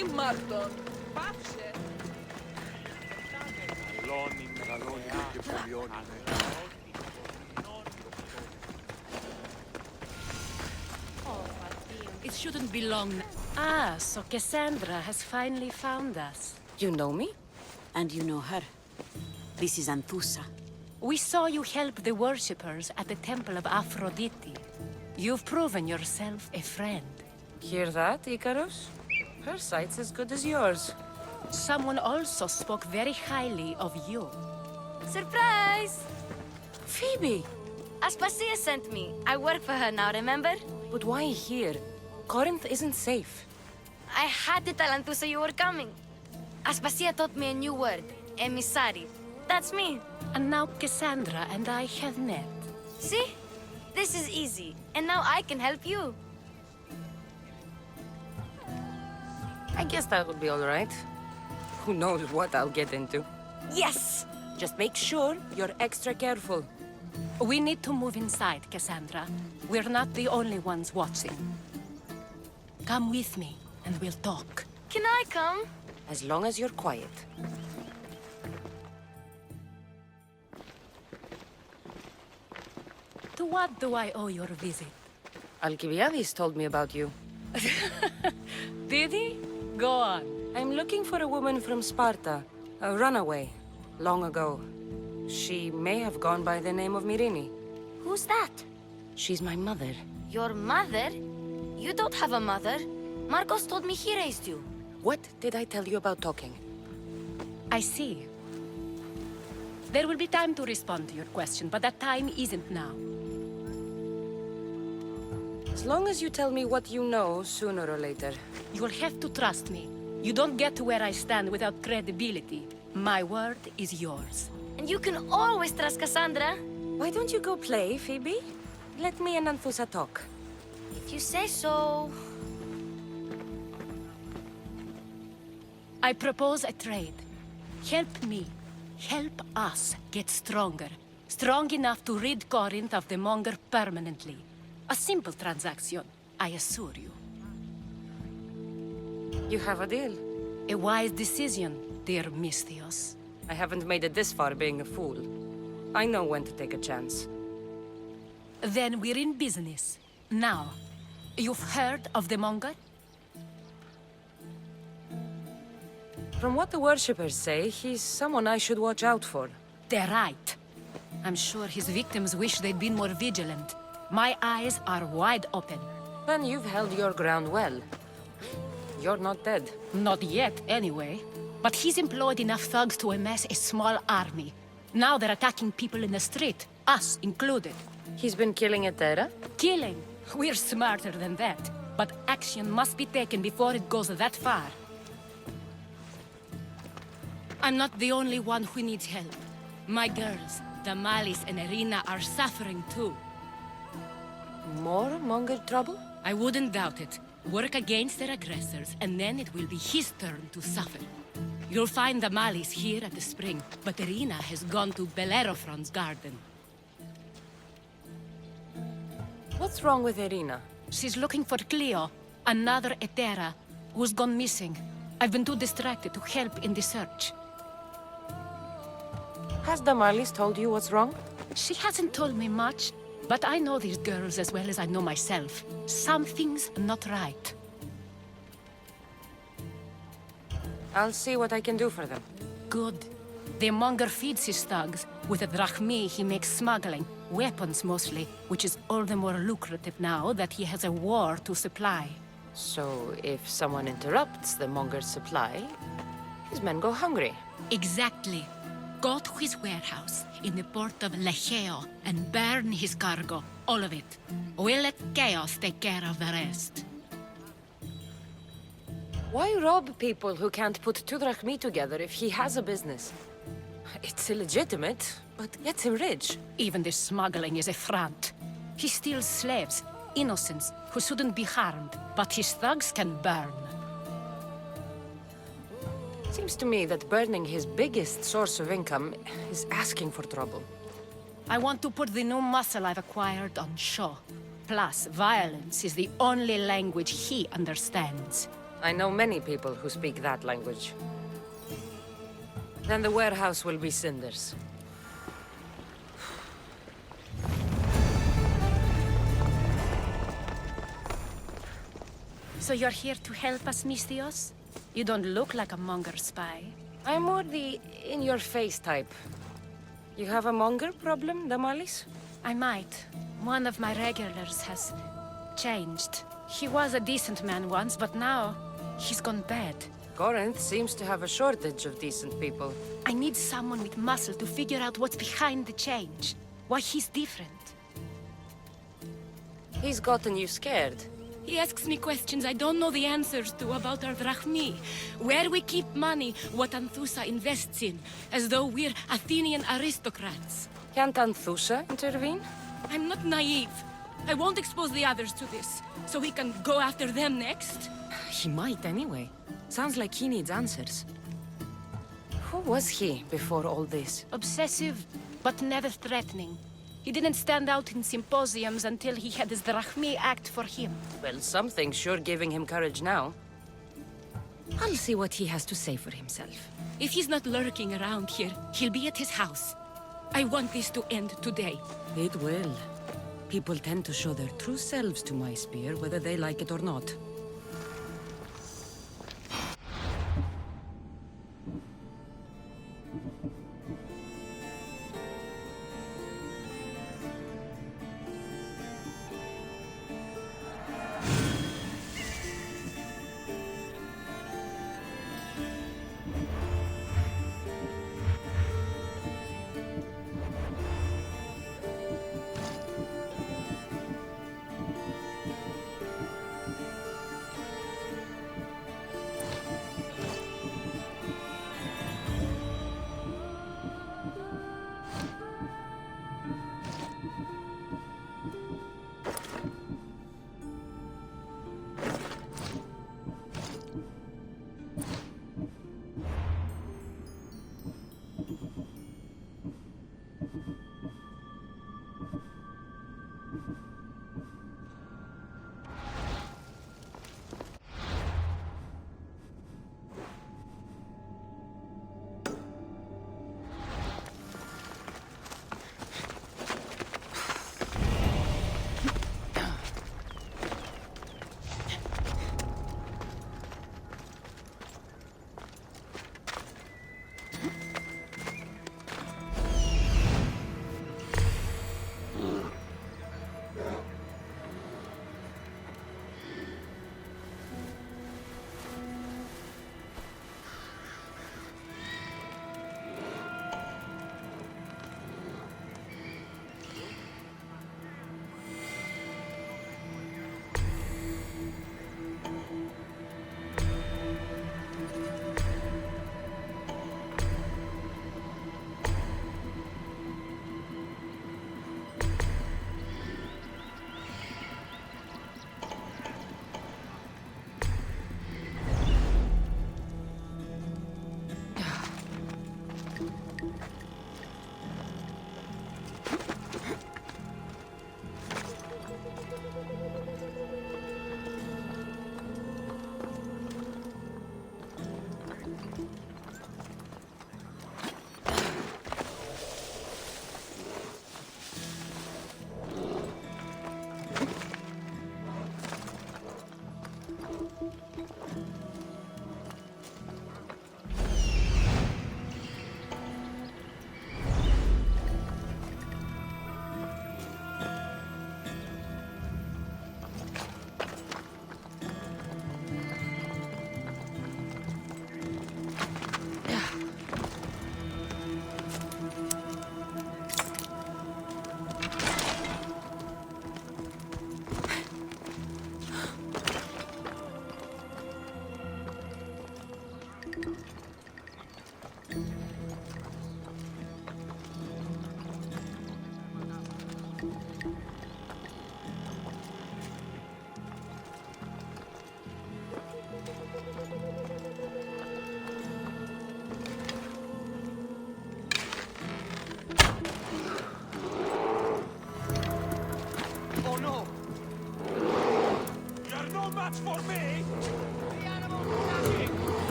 Ήμαρτον, πάψε. Μεγαλώνει και πολιώνει. shouldn't be long. Ah, so Cassandra has finally found us. You know me? And you know her. This is Anthusa. We saw you help the worshippers at the Temple of Aphrodite. You've proven yourself a friend. Hear that, Icarus? Her sight's as good as yours. Someone also spoke very highly of you. Surprise! Phoebe! Aspasia sent me. I work for her now, remember? But why here? Corinth isn't safe. I had to tell Anthusa you were coming. Aspasia taught me a new word. Emissary. That's me. And now Cassandra and I have met. See? This is easy. And now I can help you. I guess that would be all right. Who knows what I'll get into. Yes! Just make sure you're extra careful. We need to move inside, Cassandra. We're not the only ones watching. Come with me, and we'll talk. Can I come? As long as you're quiet. To what do I owe your visit? Alcibiades told me about you. Did he? Go on. I'm looking for a woman from Sparta. A runaway. Long ago. She may have gone by the name of Myrine. Who's that? She's my mother. Your mother? You don't have a mother. Marcos told me he raised you. What did I tell you about talking? I see. There will be time to respond to your question, but that time isn't now. As long as you tell me what you know, sooner or later. You'll have to trust me. You don't get to where I stand without credibility. My word is yours. And you can always trust Cassandra. Why don't you go play, Phoebe? Let me and Anthusa talk. If you say so. I propose a trade. Help me. Help us get stronger. Strong enough to rid Corinth of the Monger permanently. A simple transaction, I assure you. You have a deal. A wise decision, dear Misthios. I haven't made it this far being a fool. I know when to take a chance. Then we're in business. Now, you've heard of the Monger? From what the worshippers say, he's someone I should watch out for. They're right. I'm sure his victims wish they'd been more vigilant. My eyes are wide open. Then you've held your ground well. You're not dead. Not yet, anyway. But he's employed enough thugs to amass a small army. Now they're attacking people in the street, us included. He's been killing Etera? Killing? We're smarter than that. But action must be taken before it goes that far. I'm not the only one who needs help. My girls, Damalis and Irina, are suffering too. More Monger trouble? I wouldn't doubt it. Work against their aggressors, and then it will be his turn to suffer. You'll find Damalis here at the spring, but Irina has gone to Bellerophon's garden. What's wrong with Irina? She's looking for Cleo, another Etera, who's gone missing. I've been too distracted to help in the search. Has Damalis told you what's wrong? She hasn't told me much, but I know these girls as well as I know myself. Something's not right. I'll see what I can do for them. Good. The Monger feeds his thugs. With the drachmi, he makes smuggling. Weapons, mostly, which is all the more lucrative now that he has a war to supply. So, if someone interrupts the Monger's supply, his men go hungry. Exactly. Go to his warehouse in the port of Lecheo and burn his cargo, all of it. We'll let chaos take care of the rest. Why rob people who can't put 2 drachmi together if he has a business? It's illegitimate, but gets him rich. Even the smuggling is a front. He steals slaves, innocents, who shouldn't be harmed, but his thugs can burn. Seems to me that burning his biggest source of income is asking for trouble. I want to put the new muscle I've acquired on show. Plus, violence is the only language he understands. I know many people who speak that language. Then the warehouse will be cinders. So you're here to help us, Misthios? You don't look like a monger spy. I'm more the in-your-face type. You have a monger problem, Damalis? I might. One of my regulars has changed. He was a decent man once, but now he's gone bad. Corinth seems to have a shortage of decent people. I need someone with muscle to figure out what's behind the change. Why he's different. He's gotten you scared. He asks me questions I don't know the answers to about our drachmi. Where we keep money, what Anthusa invests in. As though we're Athenian aristocrats. Can't Anthusa intervene? I'm not naive. I won't expose the others to this. So he can go after them next? He might anyway. Sounds like he needs answers. Who was he before all this? Obsessive, but never threatening. He didn't stand out in symposiums until he had his drachmi act for him. Well, something's sure giving him courage now. I'll see what he has to say for himself. If he's not lurking around here, he'll be at his house. I want this to end today. It will. People tend to show their true selves to my spear, whether they like it or not.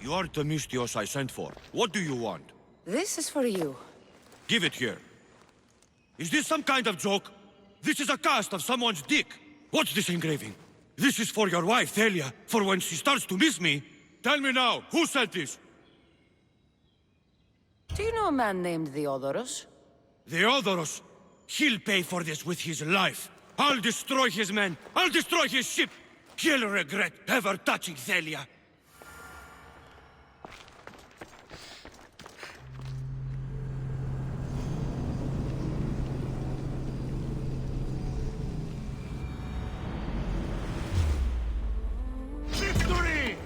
You are the Mystios I sent for. What do you want? This is for you. Give it here. Is this some kind of joke? This is a cast of someone's dick. What's this engraving? This is for your wife, Thalia, for when she starts to miss me. Tell me now, who sent this? Do you know a man named Theodoros? Theodoros? He'll pay for this with his life. I'll destroy his men. I'll destroy his ship. He'll regret ever touching Thalia. Victory!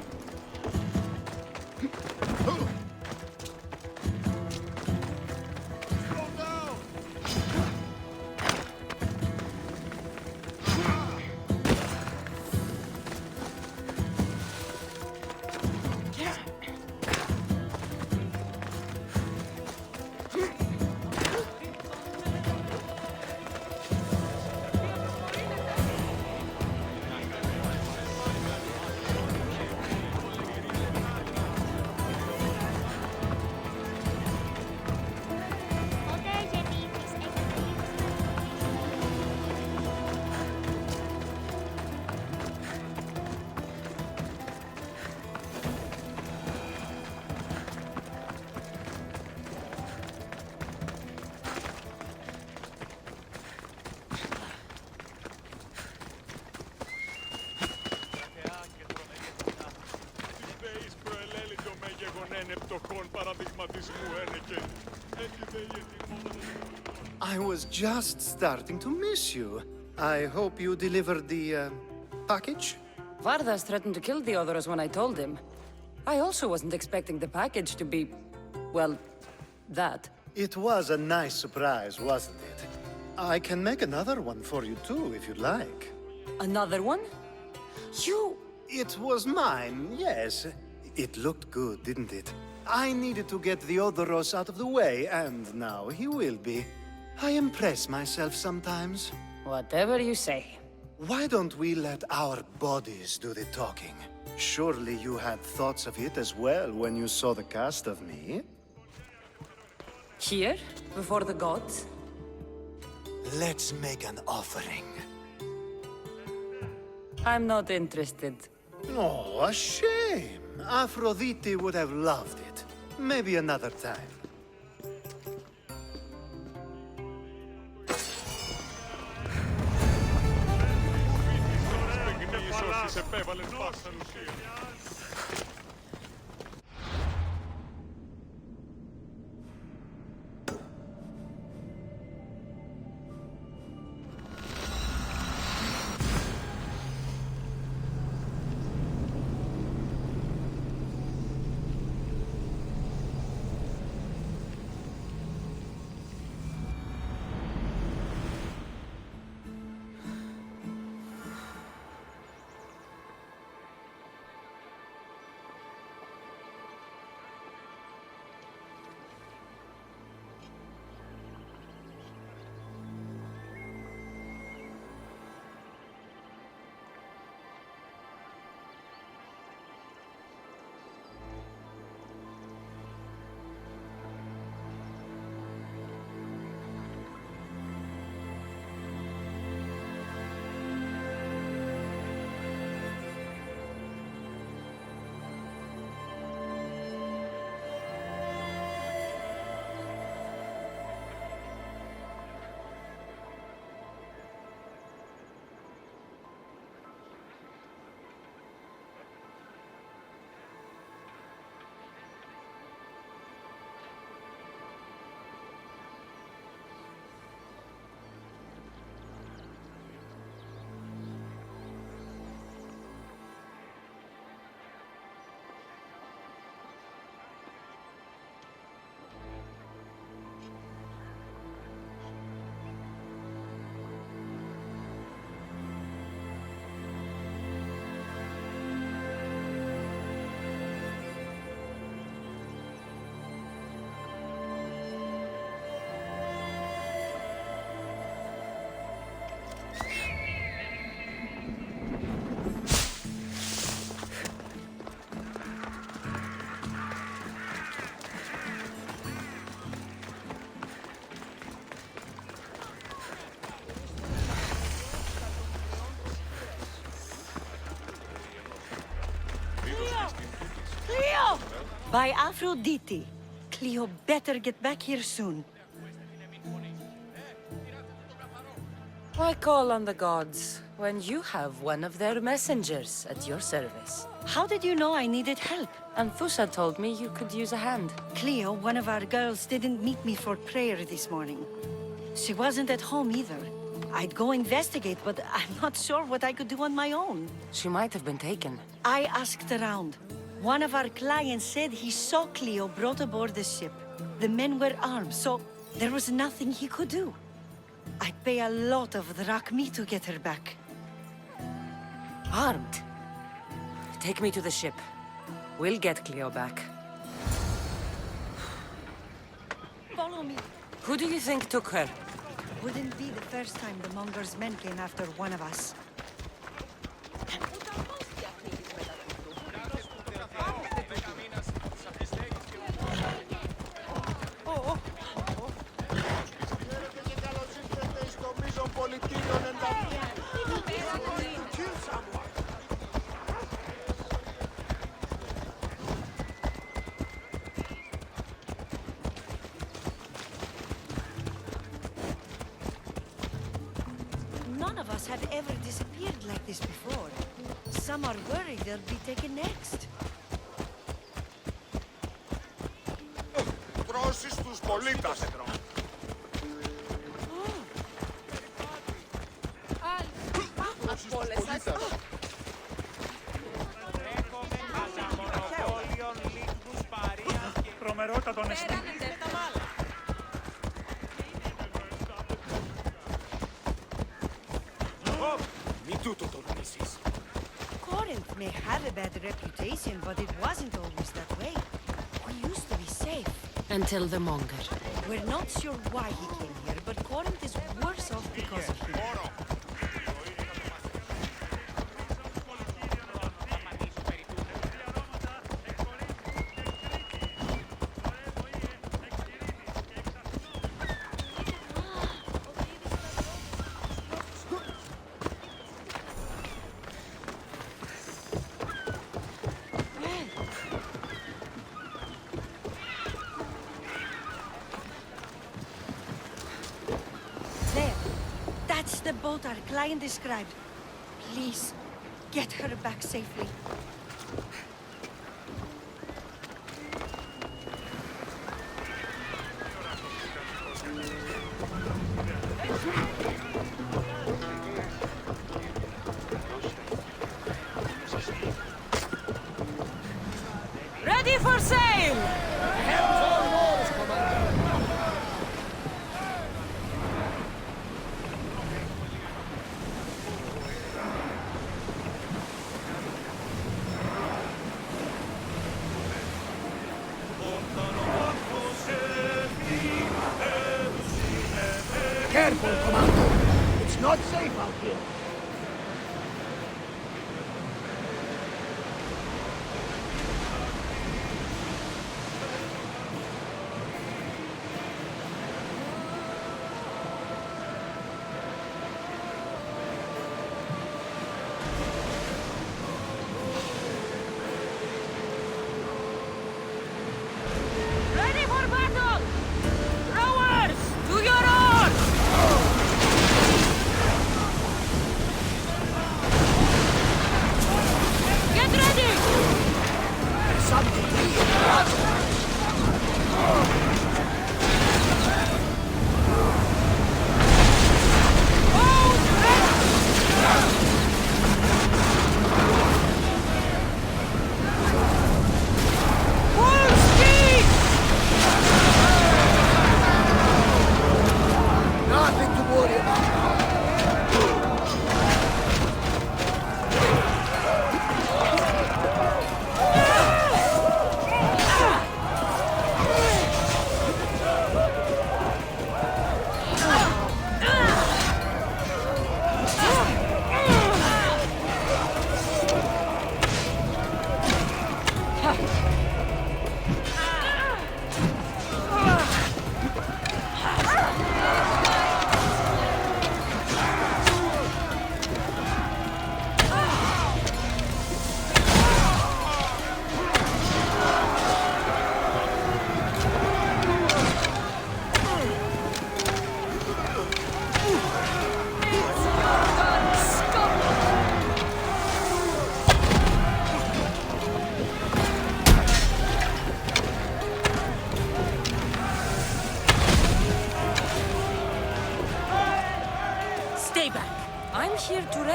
I was just starting to miss you. I hope you delivered the, package? Vardas threatened to kill Theodoros when I told him. I also wasn't expecting the package to be... well, that. It was a nice surprise, wasn't it? I can make another one for you too, if you'd like. Another one? You... It was mine, yes. It looked good, didn't it? I needed to get Theodoros out of the way, and now he will be. I impress myself sometimes. Whatever you say. Why don't we let our bodies do the talking? Surely you had thoughts of it as well when you saw the cast of me? Here? Before the gods? Let's make an offering. I'm not interested. Oh, a shame. Aphrodite would have loved it. Maybe another time. By Aphrodite. Cleo better get back here soon. Why call on the gods when you have one of their messengers at your service? How did you know I needed help? Anthusa told me you could use a hand. Cleo, one of our girls, didn't meet me for prayer this morning. She wasn't at home either. I'd go investigate, but I'm not sure what I could do on my own. She might have been taken. I asked around. One of our clients said he saw Cleo brought aboard the ship. The men were armed, so there was nothing he could do. I'd pay a lot of drachmi to get her back. Armed? Take me to the ship. We'll get Cleo back. Follow me. Who do you think took her? Wouldn't be the first time the Monger's men came after one of us. None of us have ever disappeared like this before. Some are worried they'll be taken next. Τρώσεις τους πολίτες. Τρομερότατον εστί. Μη τούτο τολμήσεις. Corinth may have a bad reputation, but it wasn't always that way. We used to be safe. Until the Monger. We're not sure why he came here, but Corinth is worse off because of him. There. That's the boat our client described. Please, get her back safely. Ready for sail! Careful, Commander. It's not safe out here. Ready for battle! Rowers, to your oars!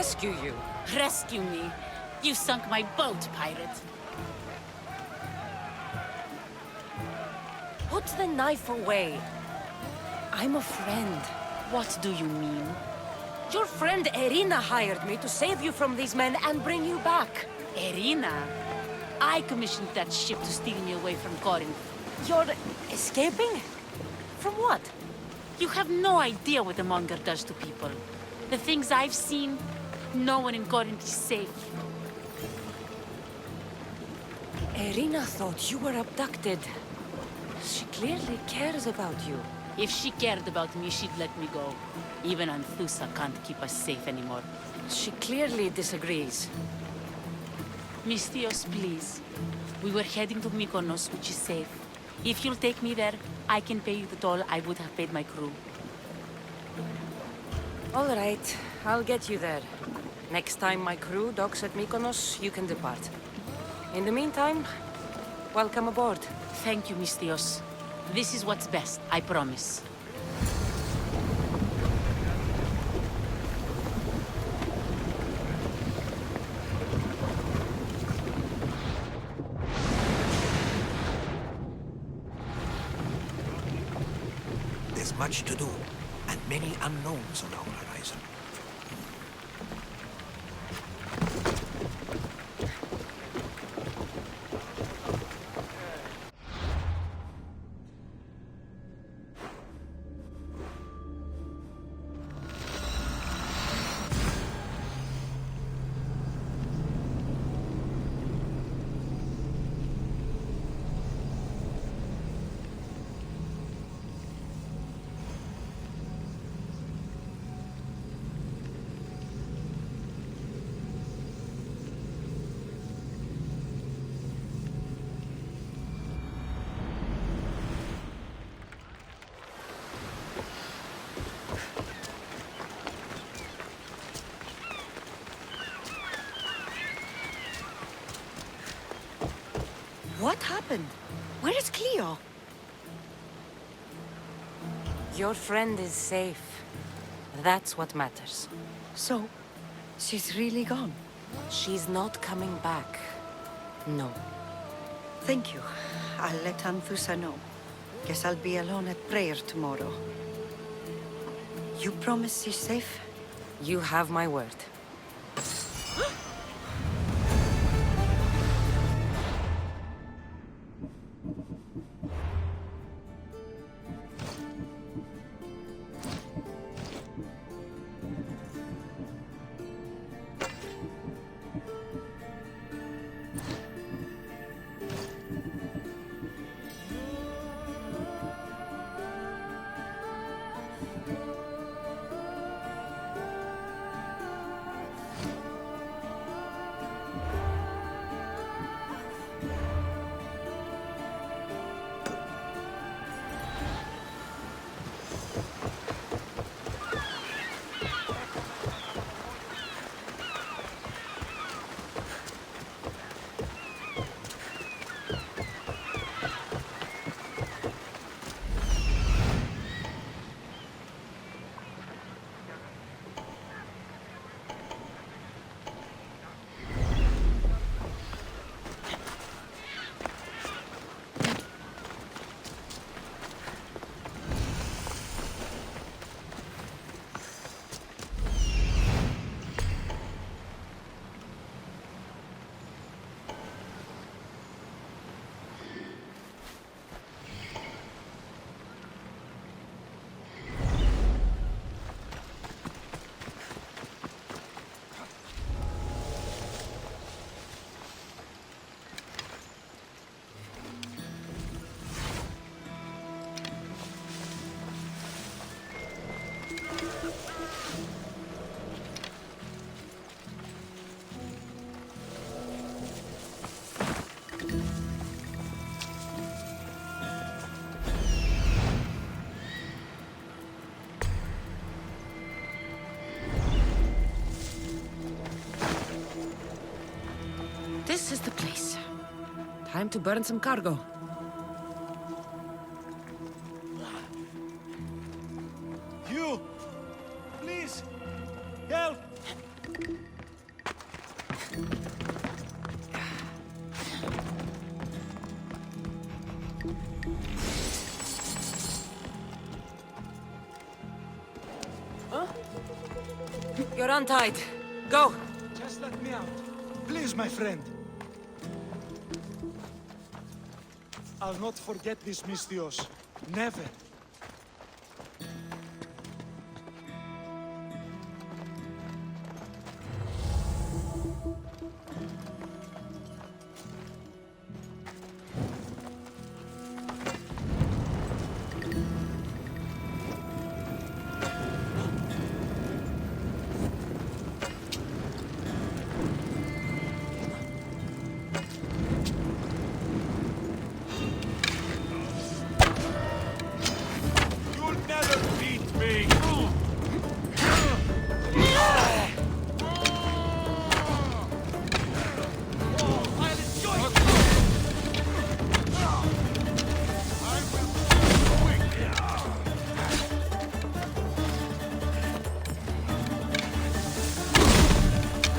rescue you. Rescue me. You sunk my boat, pirate. Put the knife away. I'm a friend. What do you mean? Your friend Irina hired me to save you from these men and bring you back. Irina? I commissioned that ship to steal me away from Corinth. You're escaping? From what? You have no idea what the Monger does to people. The things I've seen, no one in Corinth is safe. Irina thought you were abducted. She clearly cares about you. If she cared about me, she'd let me go. Even Anthusa can't keep us safe anymore. She clearly disagrees. Misthios, please. We were heading to Mykonos, which is safe. If you'll take me there, I can pay you the toll I would have paid my crew. All right, I'll get you there. Next time my crew docks at Mykonos, you can depart. In the meantime, welcome aboard. Thank you, Misthios. This is what's best, I promise. There's much to do, and many unknowns on our horizon. What happened? Where is Cleo? Your friend is safe. That's what matters. So, she's really gone? She's not coming back. No. Thank you. I'll let Anthusa know. Guess I'll be alone at prayer tomorrow. You promise she's safe? You have my word. This is the place. Time to burn some cargo. You! Please! Help! You're untied. Go! Just let me out. Please, my friend. I'll not forget this, Misthios. Never. You'll never beat me!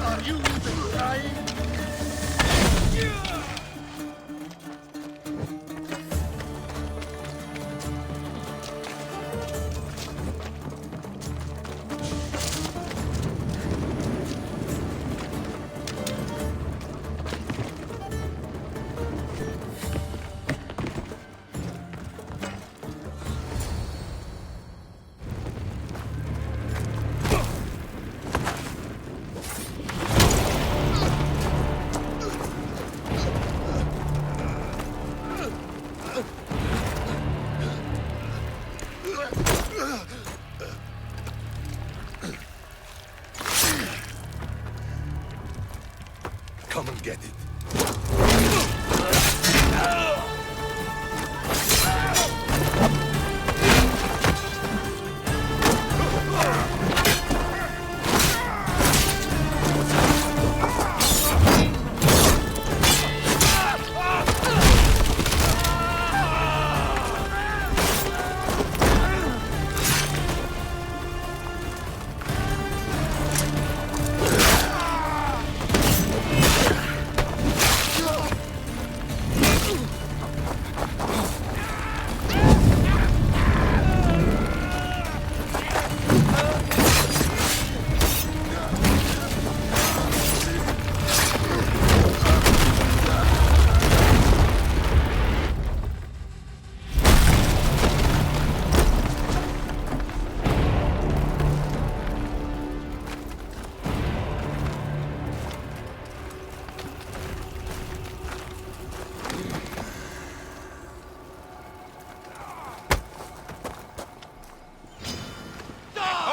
Are you even trying? Come and get it.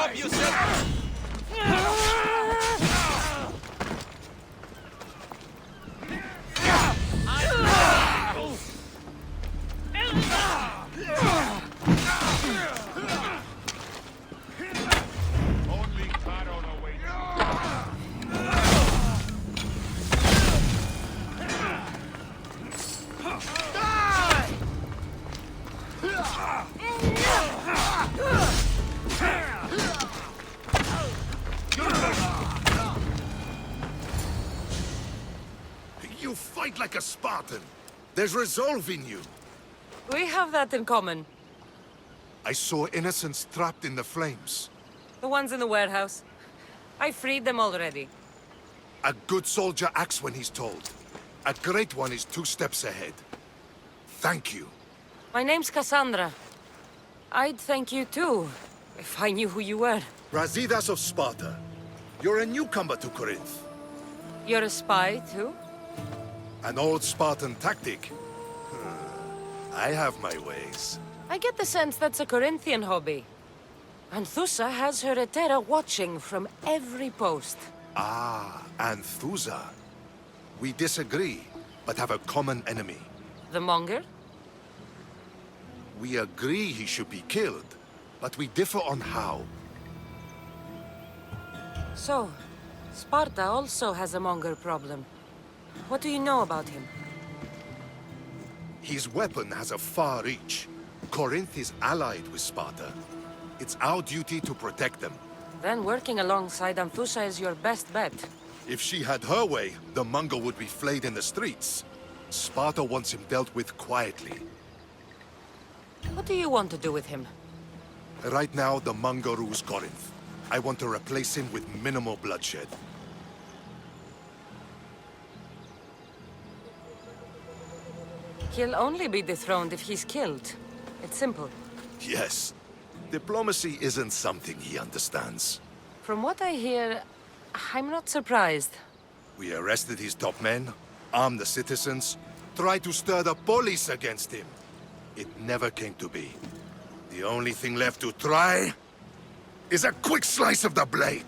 Help yourself! Only Charon awaits. You fight like a Spartan. There's resolve in you. We have that in common. I saw innocents trapped in the flames. The ones in the warehouse. I freed them already. A good soldier acts when he's told. A great one is 2 steps ahead. Thank you. My name's Cassandra. I'd thank you too, if I knew who you were. Brasidas of Sparta. You're a newcomer to Corinth. You're a spy too? An old Spartan tactic. I have my ways. I get the sense that's a Corinthian hobby. Anthusa has her Etera watching from every post. Ah, Anthusa. We disagree, but have a common enemy. The Monger? We agree he should be killed, but we differ on how. So, Sparta also has a Monger problem. What do you know about him? His weapon has a far reach. Corinth is allied with Sparta. It's our duty to protect them. Then working alongside Anthusa is your best bet. If she had her way, the Mongol would be flayed in the streets. Sparta wants him dealt with quietly. What do you want to do with him? Right now, the Manga rules Corinth. I want to replace him with minimal bloodshed. He'll only be dethroned if he's killed. It's simple. Yes. Diplomacy isn't something he understands. From what I hear, I'm not surprised. We arrested his top men, armed the citizens, tried to stir the police against him. It never came to be. The only thing left to try is a quick slice of the blade.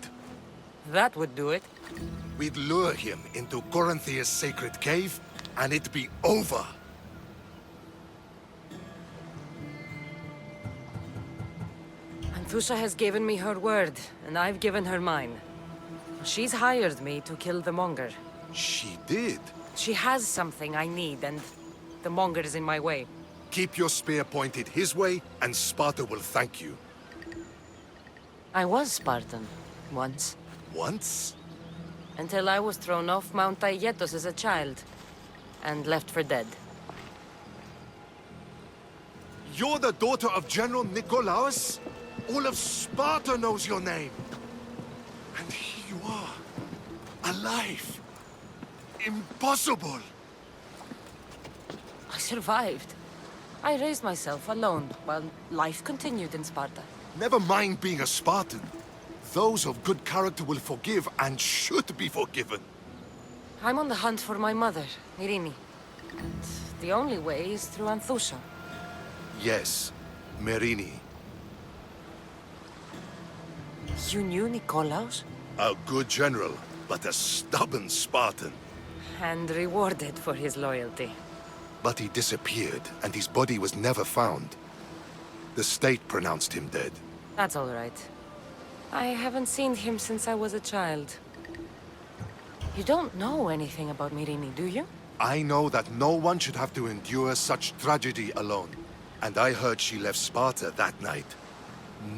That would do it. We'd lure him into Corinthia's sacred cave, and it'd be over. Anthusa has given me her word, and I've given her mine. She's hired me to kill the Monger. She did? She has something I need, and the Monger is in my way. Keep your spear pointed his way, and Sparta will thank you. I was Spartan, once. Once? Until I was thrown off Mount Aietos as a child, and left for dead. You're the daughter of General Nikolaos? All of Sparta knows your name. And here you are, alive. Impossible. I survived. I raised myself alone, while life continued in Sparta. Never mind being a Spartan. Those of good character will forgive and should be forgiven. I'm on the hunt for my mother, Myrrine. And the only way is through Anthusa. Yes, Myrrine. You knew Nikolaos? A good general, but a stubborn Spartan. And rewarded for his loyalty. But he disappeared, and his body was never found. The state pronounced him dead. That's all right. I haven't seen him since I was a child. You don't know anything about Myrrine, do you? I know that no one should have to endure such tragedy alone. And I heard she left Sparta that night.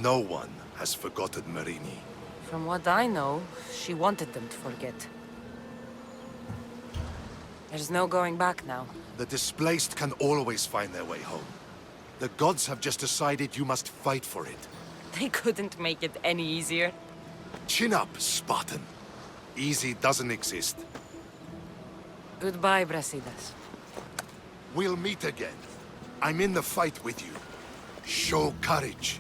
No one has forgotten Myrrine. From what I know, she wanted them to forget. There's no going back now. The displaced can always find their way home. The gods have just decided you must fight for it. They couldn't make it any easier. Chin up, Spartan. Easy doesn't exist. Goodbye, Brasidas. We'll meet again. I'm in the fight with you. Show courage.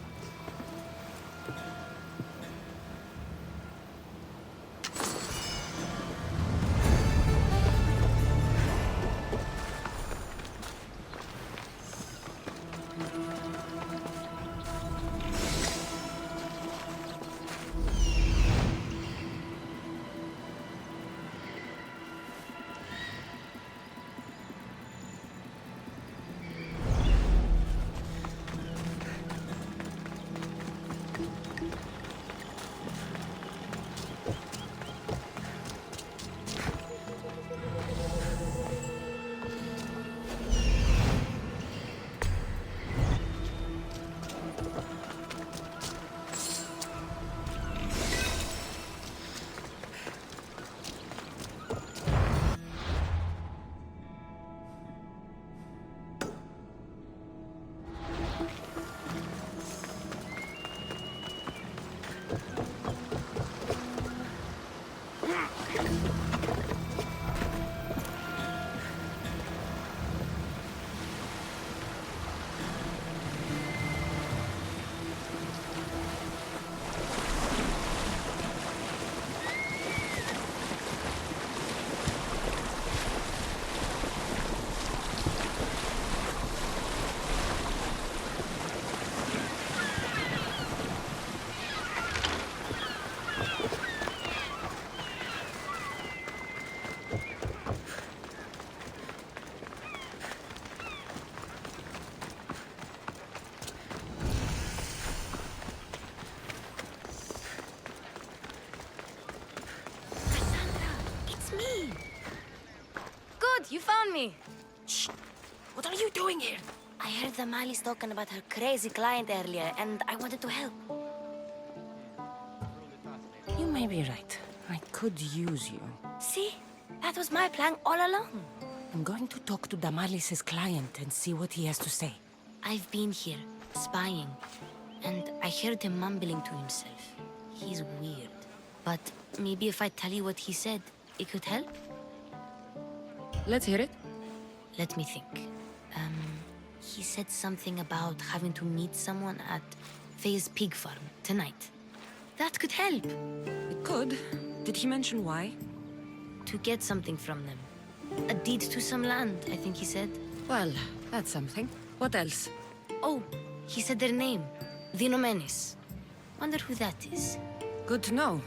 You found me! Shh! What are you doing here? I heard the Mali's talking about her crazy client earlier, and I wanted to help. You may be right. I could use you. See? That was my plan all along. I'm going to talk to Damalis's client and see what he has to say. I've been here, spying, and I heard him mumbling to himself. He's weird. But maybe if I tell you what he said, it could help? Let's hear it. Let me think. He said something about having to meet someone at Faye's pig farm tonight. That could help. It could. Did he mention why? To get something from them. A deed to some land, I think he said. Well, that's something. What else? Oh, he said their name. The Nomenis. Wonder who that is. Good to know.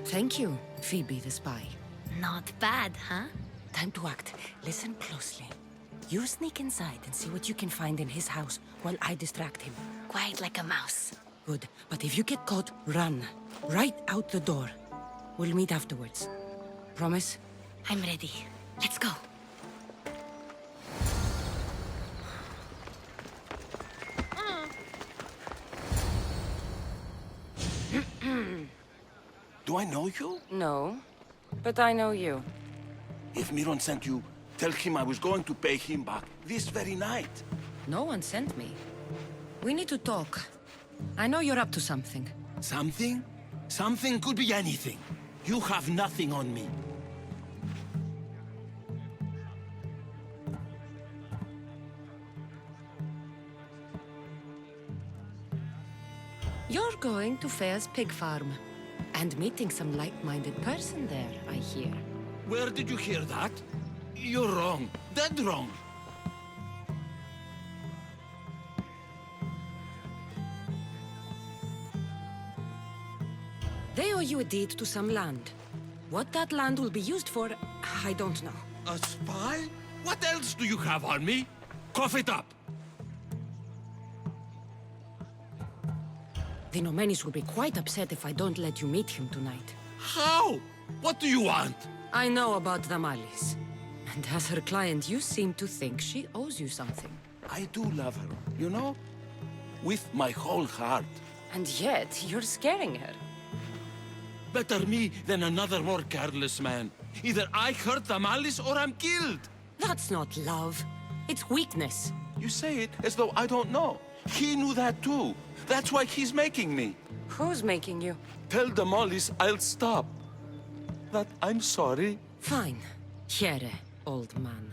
Thank you, Phoebe the spy. Not bad, huh? Time to act. Listen closely. You sneak inside and see what you can find in his house while I distract him. Quiet like a mouse. Good. But if you get caught, run. Right out the door. We'll meet afterwards. Promise? I'm ready. Let's go. Do I know you? No, but I know you. If Miron sent you, tell him I was going to pay him back this very night. No one sent me. We need to talk. I know you're up to something. Something? Something could be anything. You have nothing on me. You're going to Fair's pig farm. And meeting some like-minded person there, I hear. Where did you hear that? You're wrong. Dead wrong. They owe you a deed to some land. What that land will be used for, I don't know. A spy? What else do you have on me? Cough it up. The Nomenis will be quite upset if I don't let you meet him tonight. How? What do you want? I know about the Malis. And as her client, you seem to think she owes you something. I do love her, you know? With my whole heart. And yet, you're scaring her. Better me than another more careless man. Either I hurt the Malice or I'm killed. That's not love. It's weakness. You say it as though I don't know. He knew that too. That's why he's making me. Who's making you? Tell the Mollies I'll stop. That I'm sorry. Fine. Here, old man.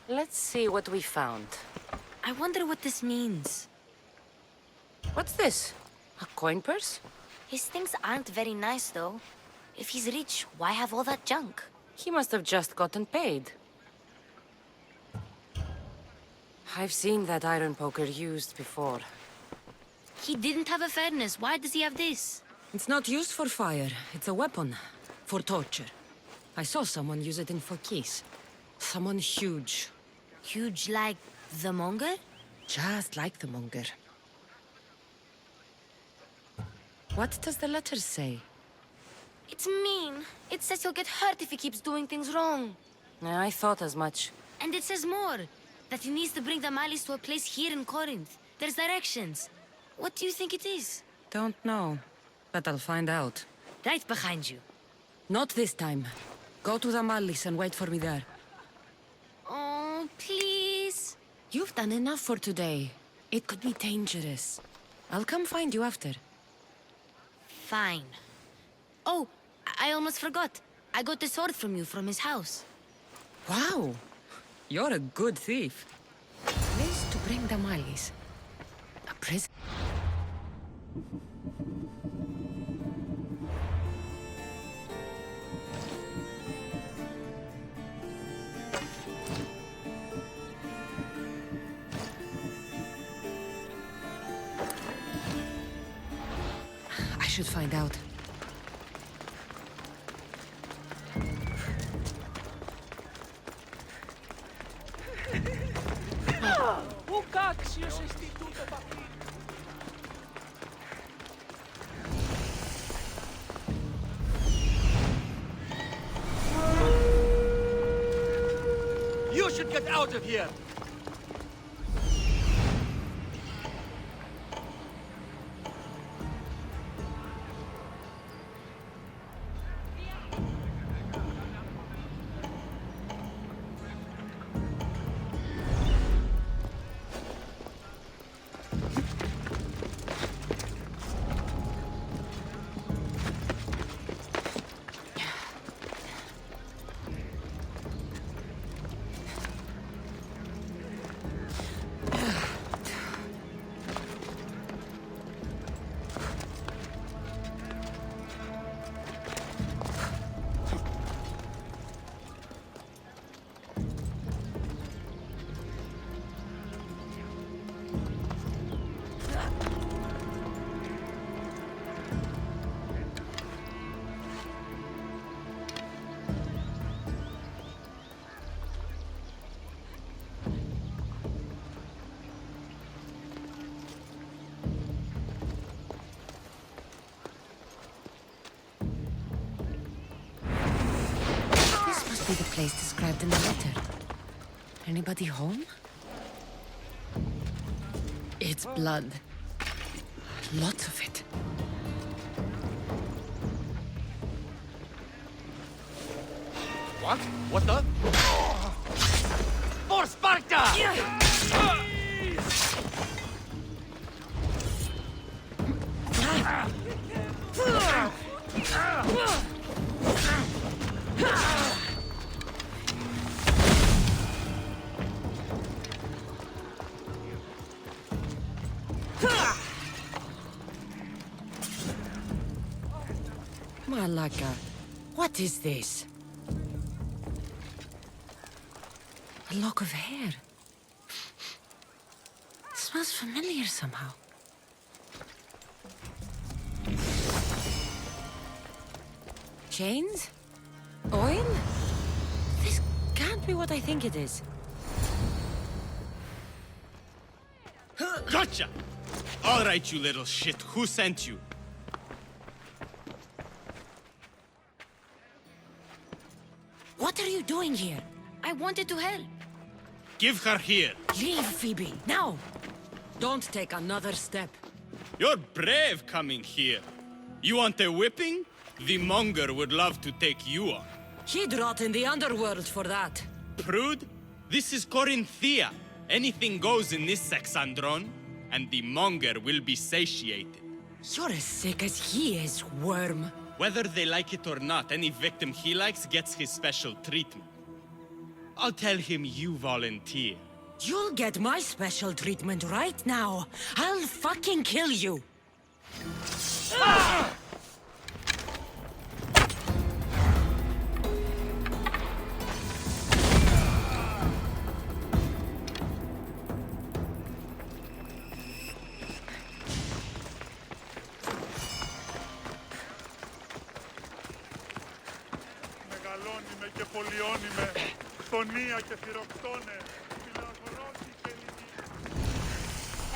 Let's see what we found. I wonder what this means. What's this? A coin purse? His things aren't very nice, though. If he's rich, why have all that junk? He must have just gotten paid. I've seen that iron poker used before. He didn't have a furnace. Why does he have this? It's not used for fire. It's a weapon. For torture. I saw someone use it in Phokis. Someone huge. Huge like the Monger? Just like the Monger. What does the letter say? It's mean. It says he'll get hurt if he keeps doing things wrong. I thought as much. And it says more. That he needs to bring the Malice to a place here in Corinth. There's directions. What do you think it is? Don't know. But I'll find out. Right behind you. Not this time. Go to the Malice and wait for me there. Oh, please. You've done enough for today. It could be dangerous. I'll come find you after. Fine. Oh, I almost forgot. I got the sword from you from his house. Wow. You're a good thief. Place to bring the Malis. A prison. I should find out. You should get out of here! in the letter? Anybody home? It's blood. Lots of it. What? What the? For Sparta! Malaka, what is this? A lock of hair. It smells familiar somehow. Chains? Oil? This can't be what I think it is. Gotcha! All right, you little shit. Who sent you? What are you doing here? I wanted to help. Give her here. Leave, Phoebe, now! Don't take another step. You're brave coming here. You want a whipping? The monger would love to take you on. He'd rot in the underworld for that. Prude, this is Corinthia. Anything goes in this Sexandron, and the monger will be satiated. You're as sick as he is, worm. Whether they like it or not, any victim he likes gets his special treatment. I'll tell him you volunteer. You'll get my special treatment right now. I'll fucking kill you. Ah! Μεγαλώνει και πολιώνει με χτονία και θηροκτώνε. Φιλαγρότη και λυπή.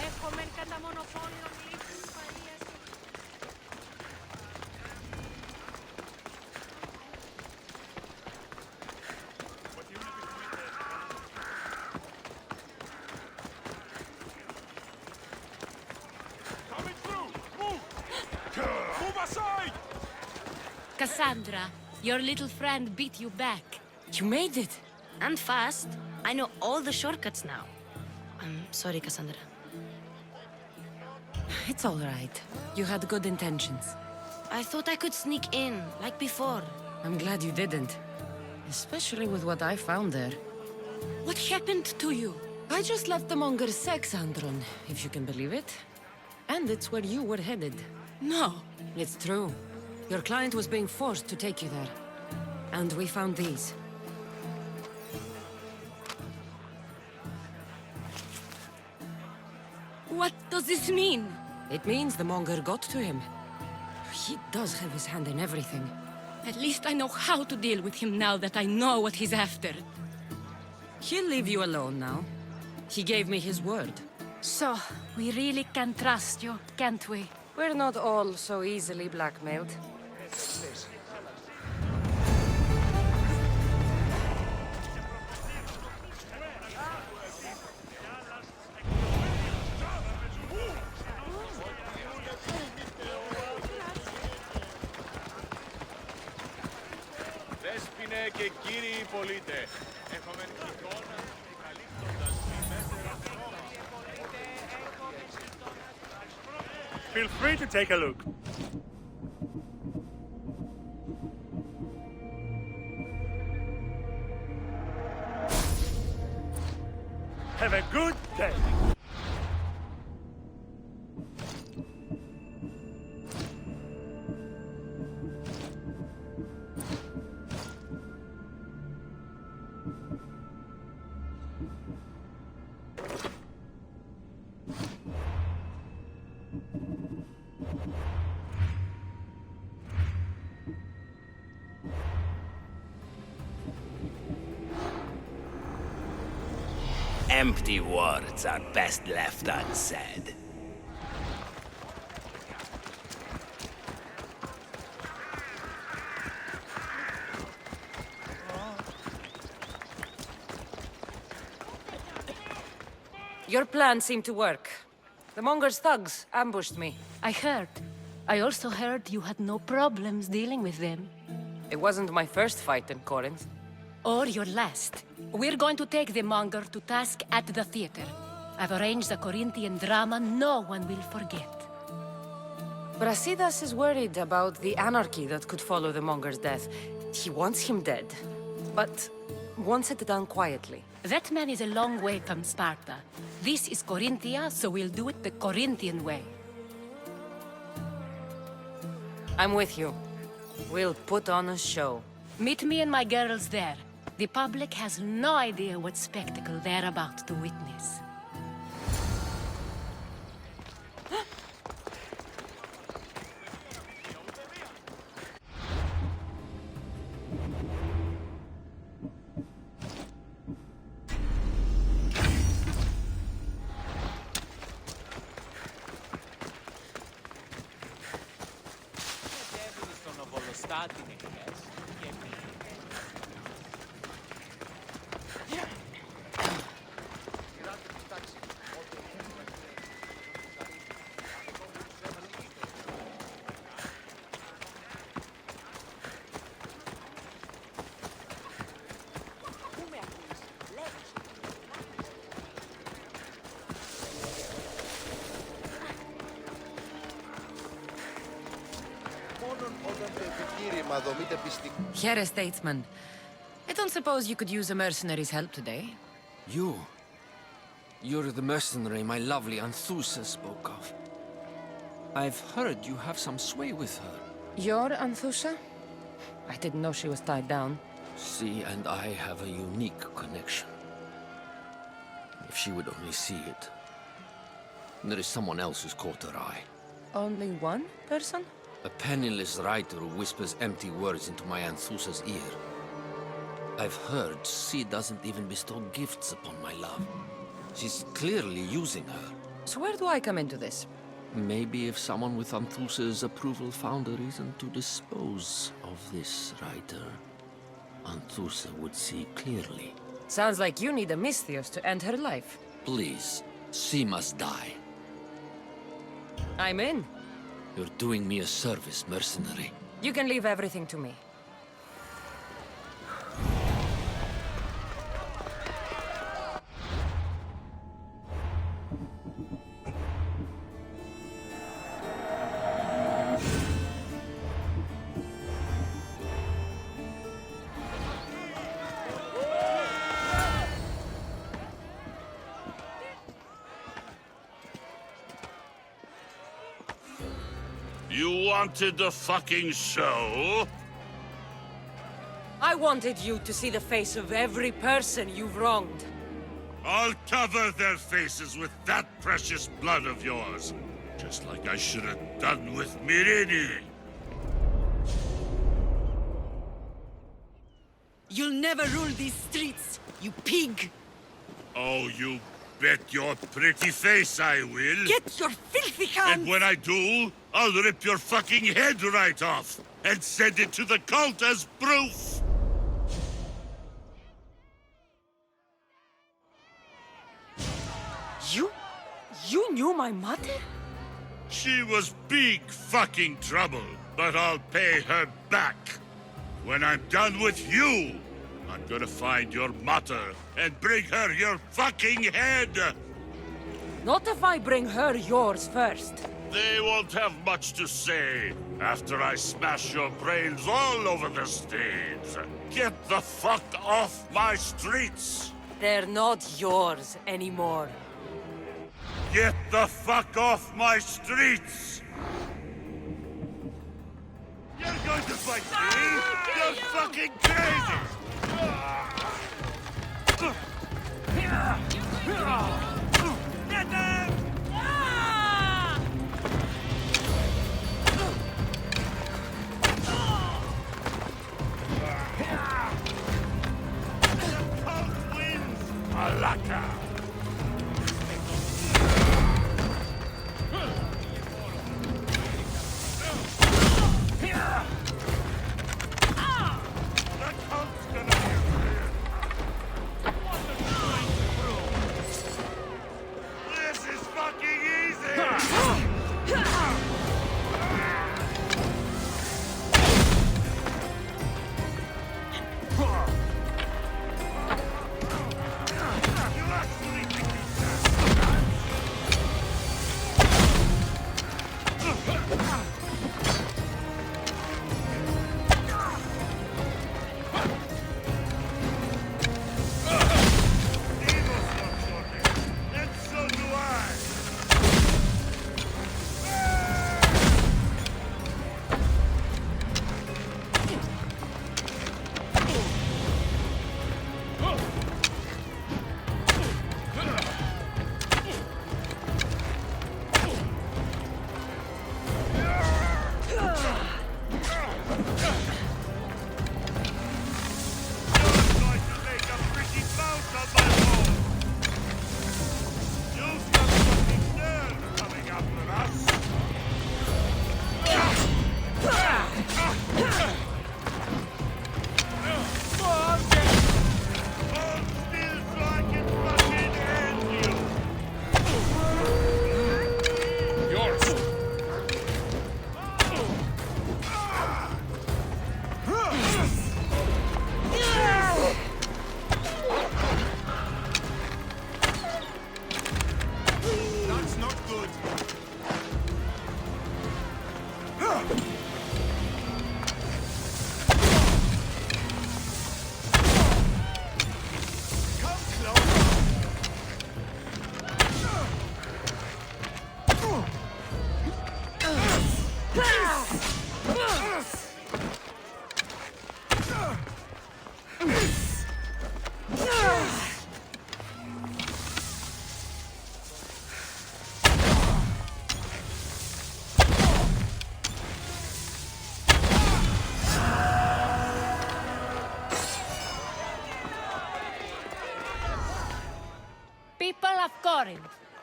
Έχουμε κατά μονοπόλιο λήψη παρίαση. Coming through! Move! Move aside! Cassandra, your little friend beat you back. You made it. And fast. I know all the shortcuts now. I'm sorry, Cassandra. It's all right. You had good intentions. I thought I could sneak in, like before. I'm glad you didn't. Especially with what I found there. What happened to you? I just left the monger's Sexandron, if you can believe it. And it's where you were headed. No. It's true. Your client was being forced to take you there. And we found these. What does this mean? It means the monger got to him. He does have his hand in everything. At least I know how to deal with him now that I know what he's after. He'll leave you alone now. He gave me his word. So, we really can trust you, can't we? We're not all so easily blackmailed. Δέσποινε και κύριοι πολίτες, έχουμε εικόνα καλύπτοντας Feel free to take a look. Have a good day. Empty words are best left unsaid. Your plan seemed to work. The Monger's thugs ambushed me. I heard. I also heard you had no problems dealing with them. It wasn't my first fight in Corinth. Or your last. We're going to take the Monger to task at the theater. I've arranged a Corinthian drama no one will forget. Brasidas is worried about the anarchy that could follow the Monger's death. He wants him dead, but wants it done quietly. That man is a long way from Sparta. This is Corinthia, so we'll do it the Corinthian way. I'm with you. We'll put on a show. Meet me and my girls there. The public has no idea what spectacle they're about to witness. Here, statesman. I don't suppose you could use a mercenary's help today? You're the mercenary my lovely Anthusa spoke of. I've heard you have some sway with her. You're Anthusa? I didn't know she was tied down. She and I have a unique connection. If she would only see it. There is someone else who's caught her eye. Only one person? A penniless writer who whispers empty words into my Anthusa's ear. I've heard she doesn't even bestow gifts upon my love. She's clearly using her. So where do I come into this? Maybe if someone with Anthusa's approval found a reason to dispose of this writer, Anthusa would see clearly. Sounds like you need a Misthios to end her life. Please, she must die. I'm in. You're doing me a service, mercenary. You can leave everything to me. You wanted the fucking show? I wanted you to see the face of every person you've wronged. I'll cover their faces with that precious blood of yours. Just like I should have done with Myrini. You'll never rule these streets, you pig! Oh, you bet your pretty face I will. Get your filthy hands! And when I do, I'll rip your fucking head right off and send it to the cult as proof. You knew my mother? She was big fucking trouble, but I'll pay her back. When I'm done with you, I'm gonna find your mother and bring her your fucking head! Not if I bring her yours first. They won't have much to say after I smash your brains all over the stage. Get the fuck off my streets! They're not yours anymore. Get the fuck off my streets! You're going to fight me? You're fucking crazy! Get them! The cult wins! Malaka!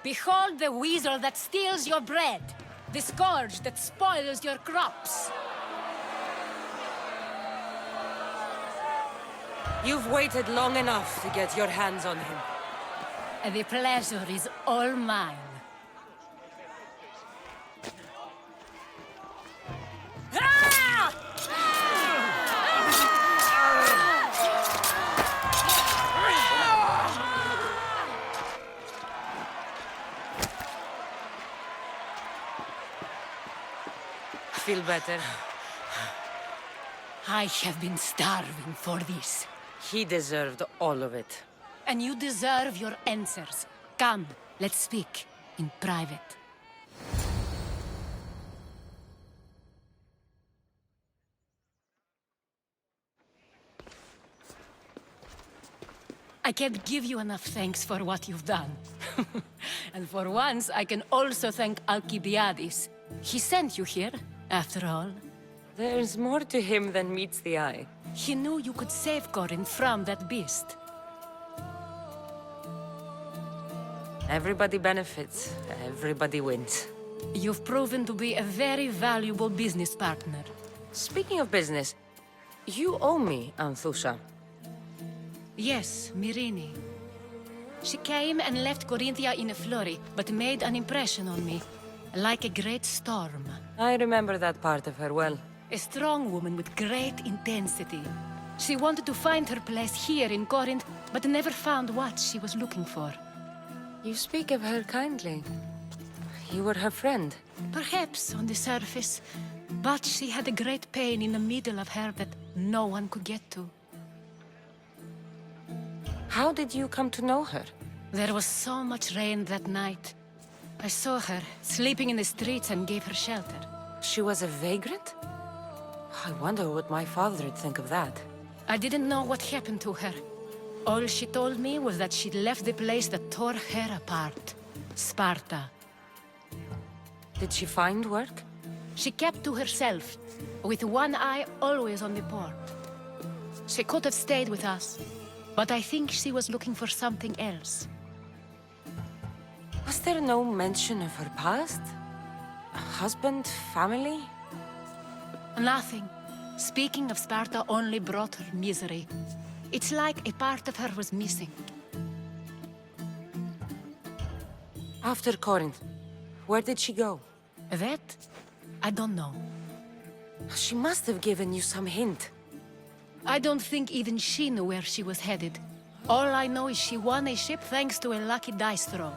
Behold the weasel that steals your bread, the scourge that spoils your crops. You've waited long enough to get your hands on him. The pleasure is all mine. Feel better? I have been starving for this. He deserved all of it. And you deserve your answers. Come, let's speak in private. I can't give you enough thanks for what you've done. And for once, I can also thank Alcibiades. He sent you here, after all. There's more to him than meets the eye. He knew you could save Corinth from that beast. Everybody benefits, everybody wins. You've proven to be a very valuable business partner. Speaking of business, you owe me, Anthusa. Yes, Myrine. She came and left Corinthia in a flurry, but made an impression on me, like a great storm. I remember that part of her well. A strong woman with great intensity. She wanted to find her place here in Corinth, but never found what she was looking for. You speak of her kindly. You were her friend. Perhaps on the surface, but she had a great pain in the middle of her that no one could get to. How did you come to know her? There was so much rain that night. I saw her, sleeping in the streets, and gave her shelter. She was a vagrant? I wonder what my father would think of that. I didn't know what happened to her. All she told me was that she'd left the place that tore her apart. Sparta. Did she find work? She kept to herself, with one eye always on the port. She could have stayed with us, but I think she was looking for something else. Was there no mention of her past? A husband, family? Nothing. Speaking of Sparta only brought her misery. It's like a part of her was missing. After Corinth, where did she go? That? I don't know. She must have given you some hint. I don't think even she knew where she was headed. All I know is she won a ship thanks to a lucky dice throw.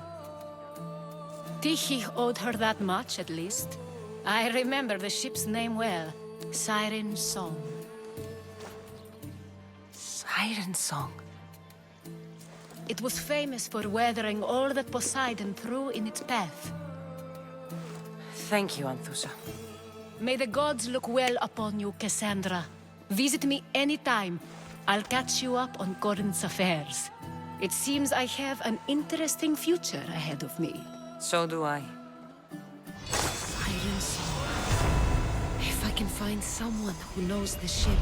Tyche owed her that much, at least. I remember the ship's name well. Siren Song. Siren Song? It was famous for weathering all that Poseidon threw in its path. Thank you, Anthusa. May the gods look well upon you, Cassandra. Visit me anytime. I'll catch you up on Corinth's affairs. It seems I have an interesting future ahead of me. So do I. Siren Song. If I can find someone who knows the ship.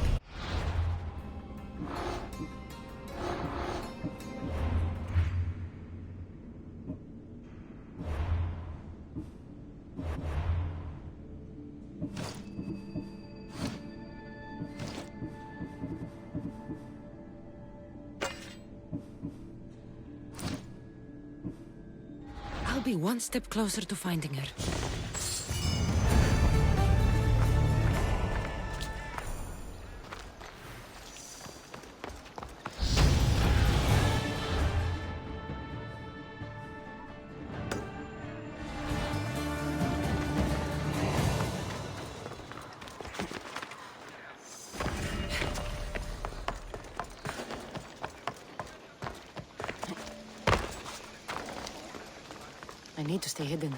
I'll be one step closer to finding her. I need to stay hidden.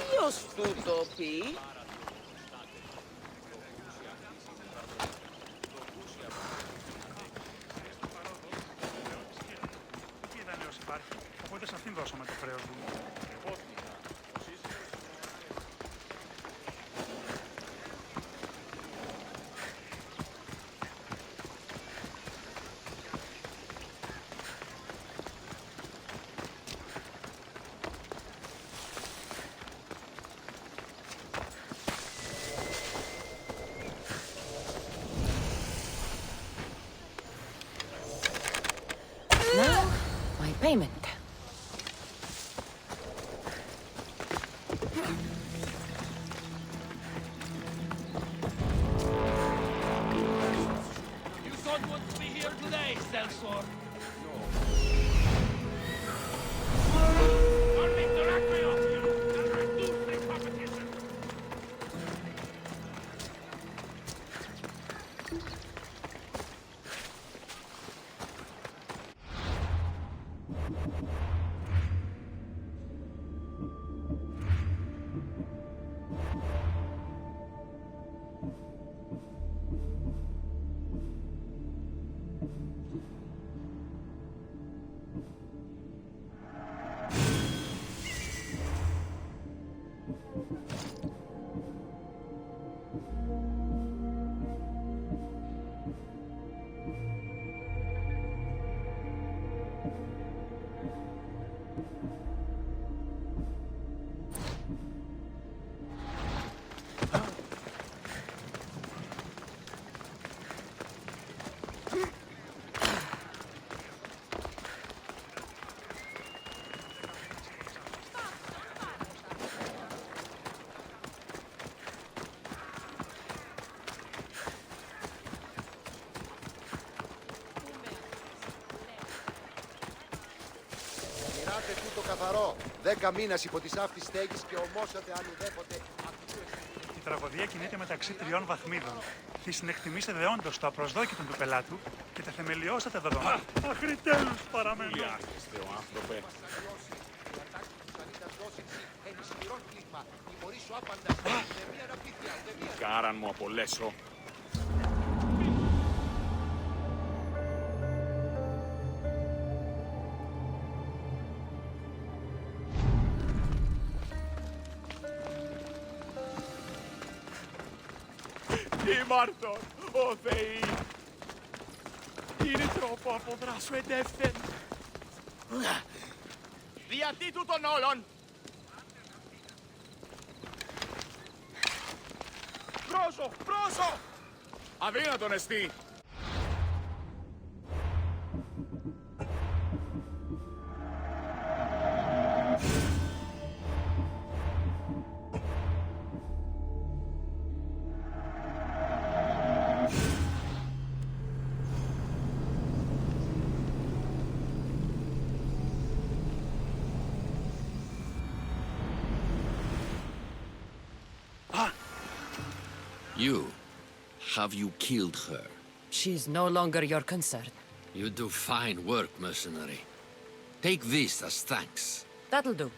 Ποιος του το πει? Τι ιδανείως υπάρχει, οπότε σε αυτήν δώσαμε το χρέος μου. Now, my payment. You don't want to be here today, Celsor. Μοιράτε τούτο καθαρό. 10 μήνας υπό της αύτης στέγης και ομόσατε αν ουδέποτε. Η τραγωδία κινείται μεταξύ 3 βαθμίδων. Τη συνεκτιμήσετε δεόντως το απροσδόκητο του πελάτου και τα θεμελιώσατε δεδομένα. Αχριτέλους παραμένουν. Πολύ άχρηστε ο άνθρωπε. Κάραν μου απολέσω. Ήμαρτον, ο Θεοί! Είναι τρόπο αποδράσου εντεύθεν. Διατί του των όλων! Πρόσω! Πρόσω! Αδύνατον εστί. You. Have you killed her? She's no longer your concern. You do fine work, mercenary. Take this as thanks. That'll do.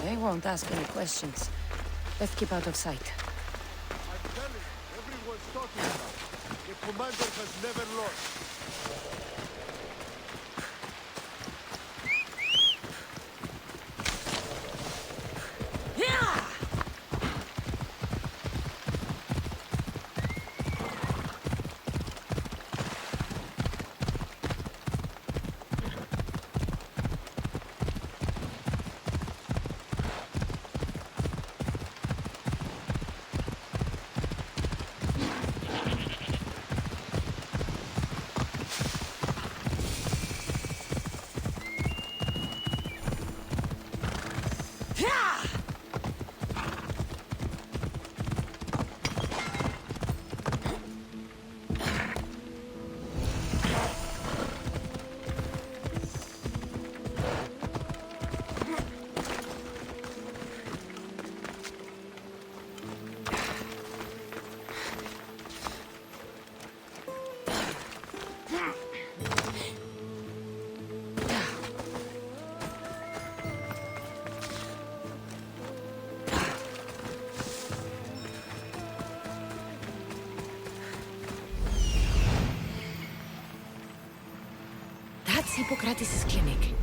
They won't ask any questions. Let's keep out of sight. I'm telling you, everyone's talking about it. The commander has never lost. Hippocrates' clinic.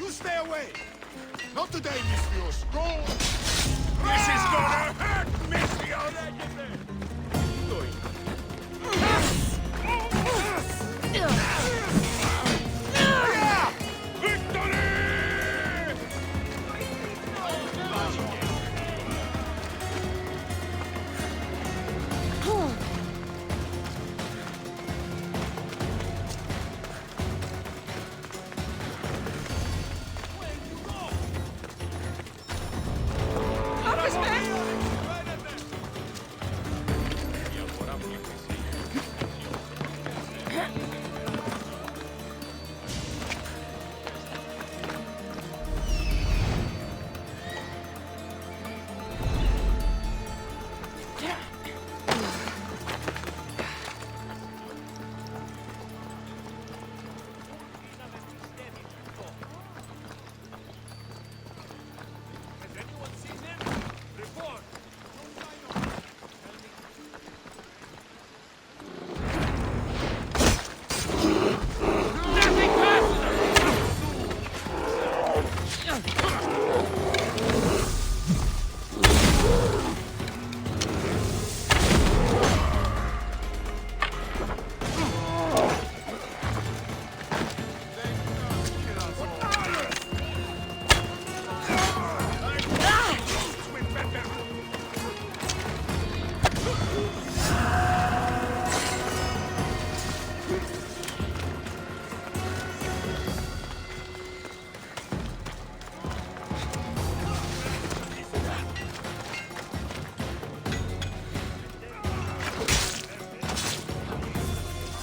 Stay away! Not today, Misthios! Go! This is gonna hurt, Misthios!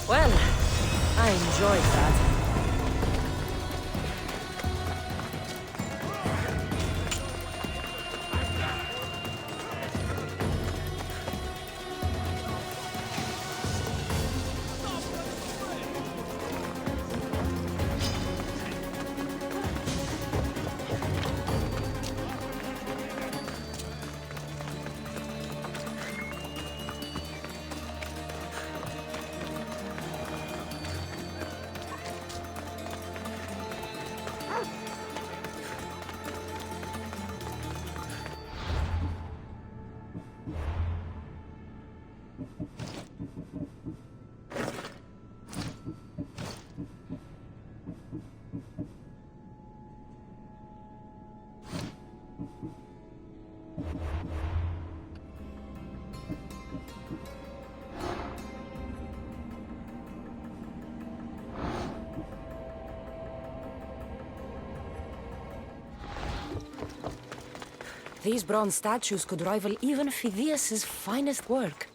Well, I enjoyed that. These bronze statues could rival even Phidias's finest work.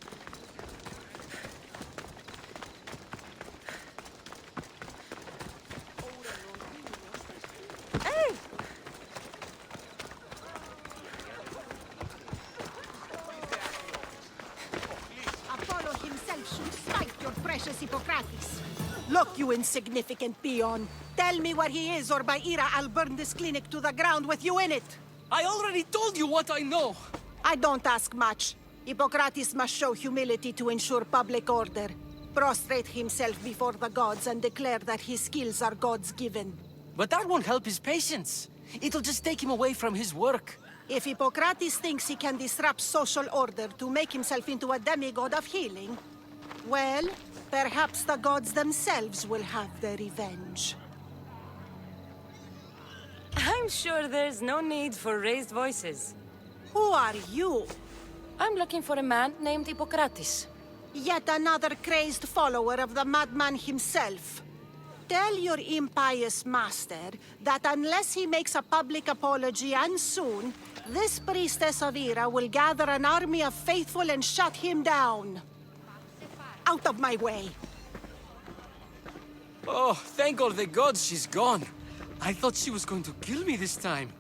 this Hippocrates. Look, you insignificant peon. Tell me where he is, or by Ira, I'll burn this clinic to the ground with you in it. I already told you what I know. I don't ask much. Hippocrates must show humility to ensure public order. Prostrate himself before the gods and declare that his skills are God's given. But that won't help his patients. It'll just take him away from his work. If Hippocrates thinks he can disrupt social order to make himself into a demigod of healing, well, perhaps the gods themselves will have their revenge. I'm sure there's no need for raised voices. Who are you? I'm looking for a man named Hippocrates. Yet another crazed follower of the madman himself. Tell your impious master that unless he makes a public apology, and soon, this priestess of Ira will gather an army of faithful and shut him down. Out of my way. Oh, thank all the gods she's gone. I thought she was going to kill me this time.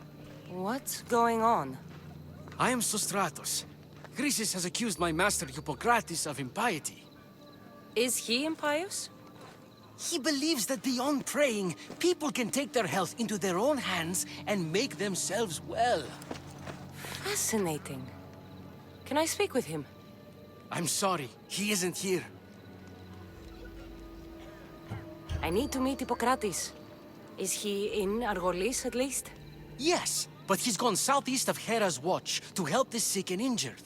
What's going on? I am Sostratos. Chrysis has accused my master Hippocrates of impiety. Is he impious? He believes that beyond praying, people can take their health into their own hands and make themselves well. Fascinating. Can I speak with him? I'm sorry, he isn't here. I need to meet Hippocrates. Is he in Argolis, at least? Yes, but he's gone southeast of Hera's Watch to help the sick and injured.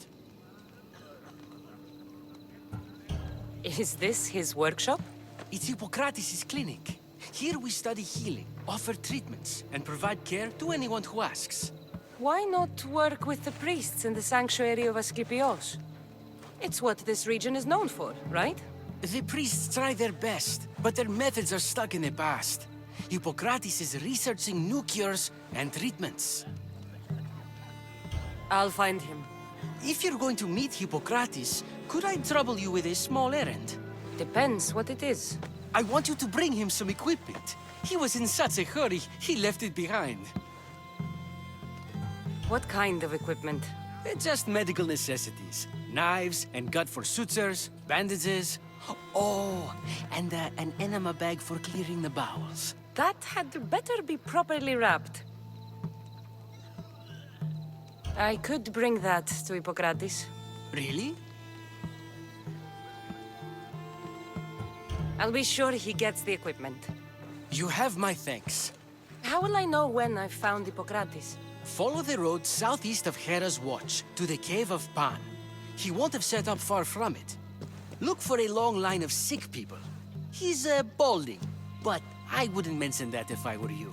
Is this his workshop? It's Hippocrates' clinic. Here we study healing, offer treatments, and provide care to anyone who asks. Why not work with the priests in the sanctuary of Asclepios? It's what this region is known for, right? The priests try their best, but their methods are stuck in the past. Hippocrates is researching new cures and treatments. I'll find him. If you're going to meet Hippocrates, could I trouble you with a small errand? Depends what it is. I want you to bring him some equipment. He was in such a hurry, he left it behind. What kind of equipment? Just medical necessities. Knives and gut for sutures, bandages. Oh, and an enema bag for clearing the bowels. That had better be properly wrapped. I could bring that to Hippocrates. Really? I'll be sure he gets the equipment. You have my thanks. How will I know when I've found Hippocrates? Follow the road southeast of Hera's Watch to the Cave of Pan. He won't have set up far from it. Look for a long line of sick people. He's balding, but I wouldn't mention that if I were you.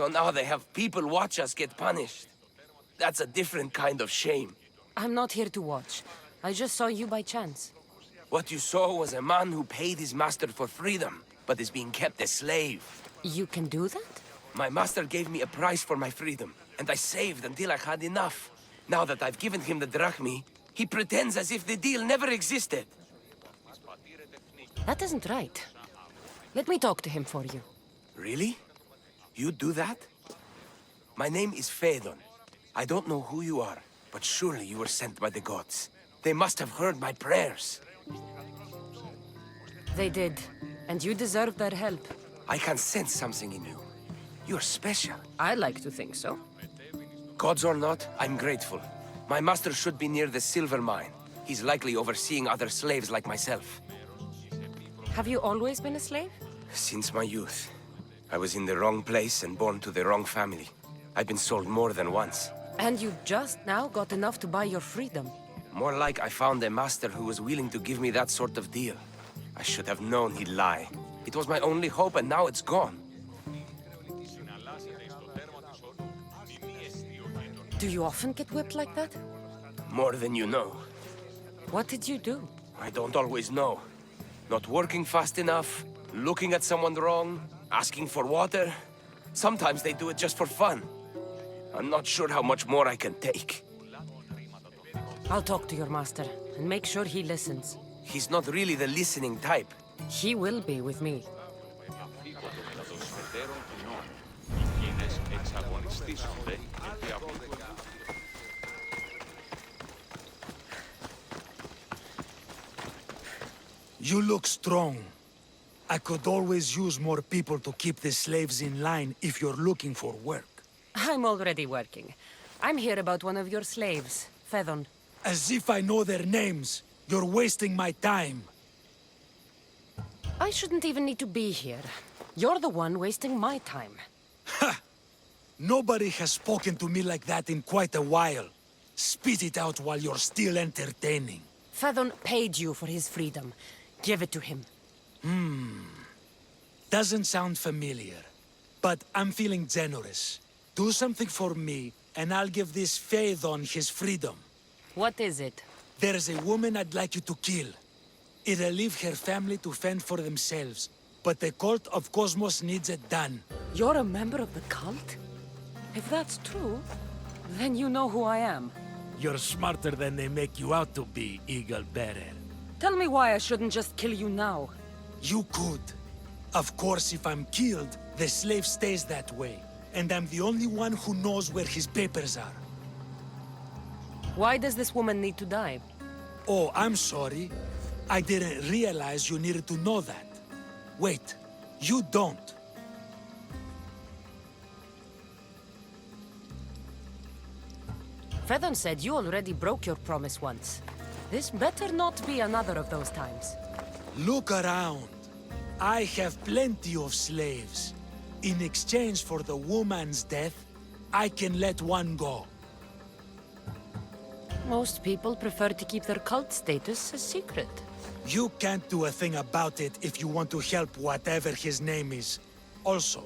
So now they have people watch us get punished. That's a different kind of shame. I'm not here to watch. I just saw you by chance. What you saw was a man who paid his master for freedom, but is being kept a slave. You can do that? My master gave me a price for my freedom, and I saved until I had enough. Now that I've given him the drachmi, he pretends as if the deal never existed. That isn't right. Let me talk to him for you. Really? You do that? My name is Phaedon. I don't know who you are, but surely you were sent by the gods. They must have heard my prayers. They did, and you deserve their help. I can sense something in you. You're special. I like to think so. Gods or not, I'm grateful. My master should be near the silver mine. He's likely overseeing other slaves like myself. Have you always been a slave? Since my youth. I was in the wrong place and born to the wrong family. I've been sold more than once. And you just now got enough to buy your freedom. More like I found a master who was willing to give me that sort of deal. I should have known he'd lie. It was my only hope, and now it's gone. Do you often get whipped like that? More than you know. What did you do? I don't always know. Not working fast enough, looking at someone wrong, asking for water. Sometimes they do it just for fun. I'm not sure how much more I can take. I'll talk to your master and make sure he listens. He's not really the listening type. He will be with me. You look strong. I could always use more people to keep the slaves in line if you're looking for work. I'm already working. I'm here about one of your slaves, Phaedon. As if I know their names. You're wasting my time. I shouldn't even need to be here. You're the one wasting my time. Ha! Nobody has spoken to me like that in quite a while. Spit it out while you're still entertaining. Phaedon paid you for his freedom. Give it to him. Doesn't sound familiar. But I'm feeling generous. Do something for me, and I'll give this Phaedon his freedom. What is it? There's a woman I'd like you to kill. It'll leave her family to fend for themselves. But the cult of Cosmos needs it done. You're a member of the cult? If that's true, then you know who I am. You're smarter than they make you out to be, Eagle Bearer. Tell me why I shouldn't just kill you now. You could. Of course, if I'm killed, the slave stays that way. And I'm the only one who knows where his papers are. Why does this woman need to die? Oh, I'm sorry. I didn't realize you needed to know that. Wait, you don't. Phaedon said you already broke your promise once. This better not be another of those times. Look around. I have plenty of slaves. In exchange for the woman's death, I can let one go. Most people prefer to keep their cult status a secret. You can't do a thing about it if you want to help whatever his name is. Also,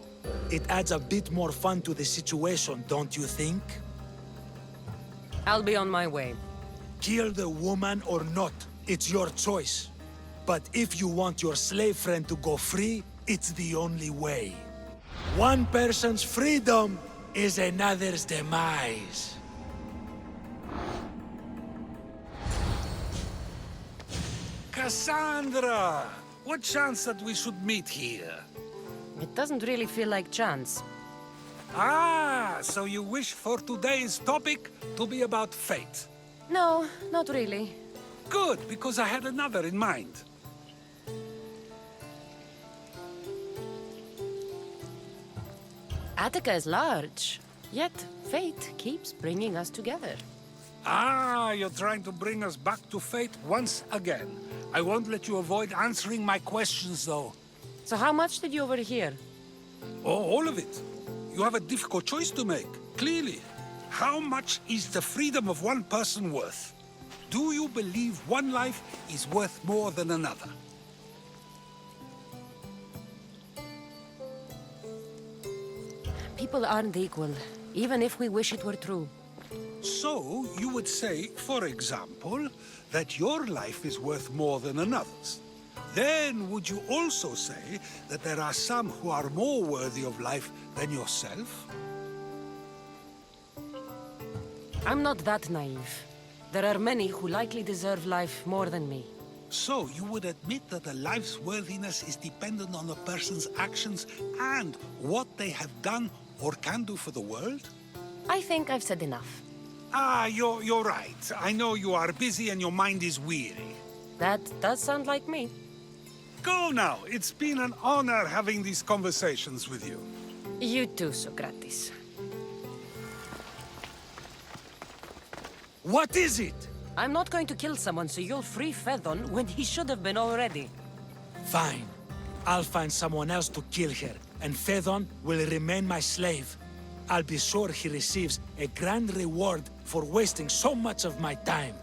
it adds a bit more fun to the situation, don't you think? I'll be on my way. Kill the woman or not, it's your choice. But if you want your slave friend to go free, it's the only way. One person's freedom is another's demise. Cassandra! What chance that we should meet here? It doesn't really feel like chance. Ah, so you wish for today's topic to be about fate? No, not really. Good, because I had another in mind. Attica is large, yet fate keeps bringing us together. Ah, you're trying to bring us back to fate once again. I won't let you avoid answering my questions, though. So how much did you overhear? Oh, all of it. You have a difficult choice to make, clearly. How much is the freedom of one person worth? Do you believe one life is worth more than another? People aren't equal, even if we wish it were true. So, you would say, for example, that your life is worth more than another's. Then, would you also say that there are some who are more worthy of life than yourself? I'm not that naive. There are many who likely deserve life more than me. So, you would admit that a life's worthiness is dependent on a person's actions and what they have done or can do for the world? I think I've said enough. Ah, you're right. I know you are busy and your mind is weary. That does sound like me. Go now. It's been an honor having these conversations with you. You too, Socrates. What is it? I'm not going to kill someone so you'll free Fedon when he should have been already. Fine. I'll find someone else to kill her, and Fedon will remain my slave. I'll be sure he receives a grand reward for wasting so much of my time.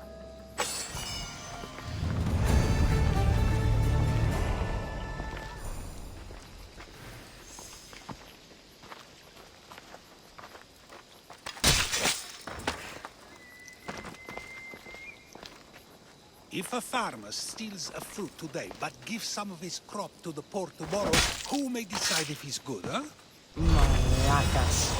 If a farmer steals a fruit today, but gives some of his crop to the poor tomorrow, who may decide if he's good, huh? Maracas.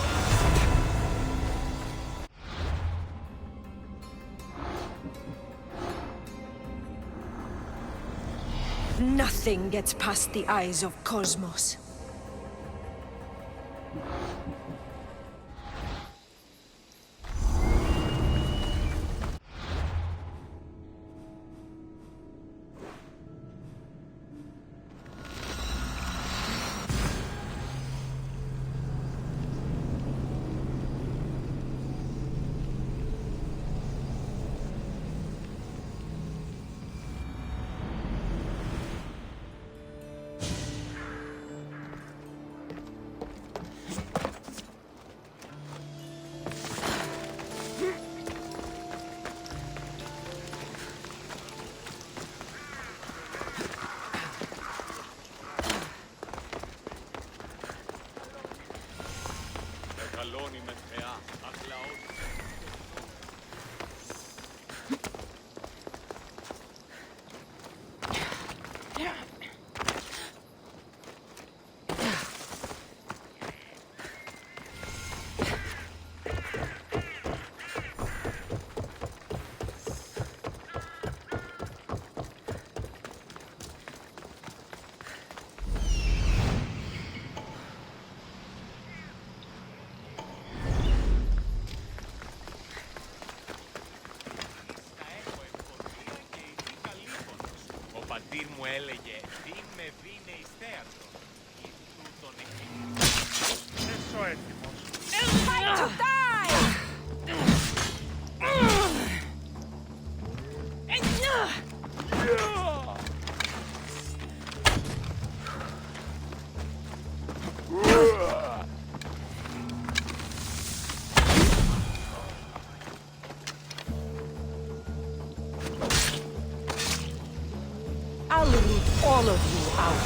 Nothing gets past the eyes of Cosmos. πατήρ μου έλεγε «Δι με δίνε εις θέατρο». Ήρθου τον εκκλησιό. Έσω έτοιμος. Fight to die! I'll root all of you out.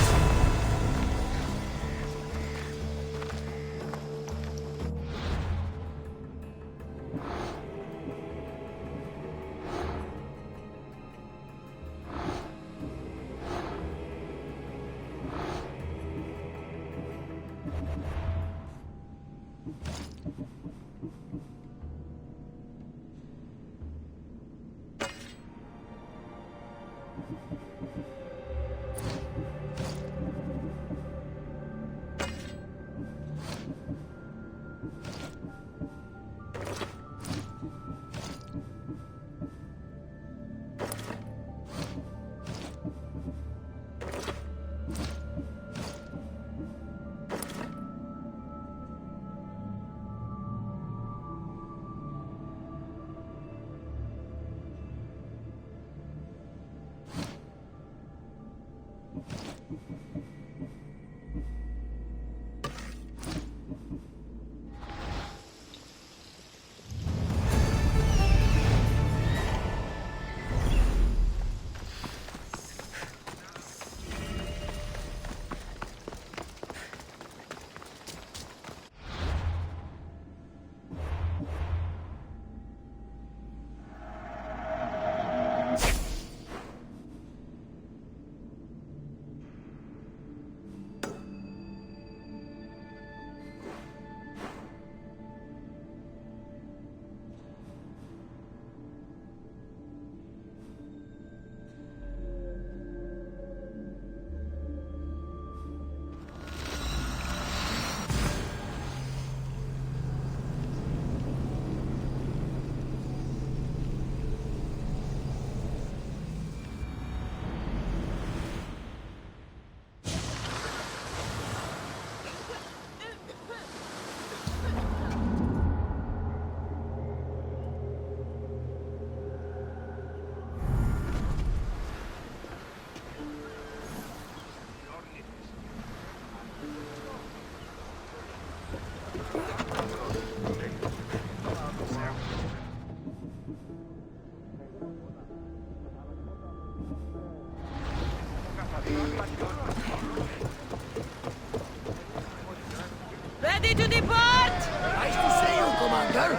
Ready to depart! Nice to see you, Commander.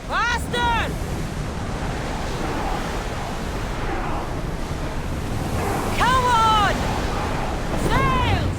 Faster! Come on! Sails!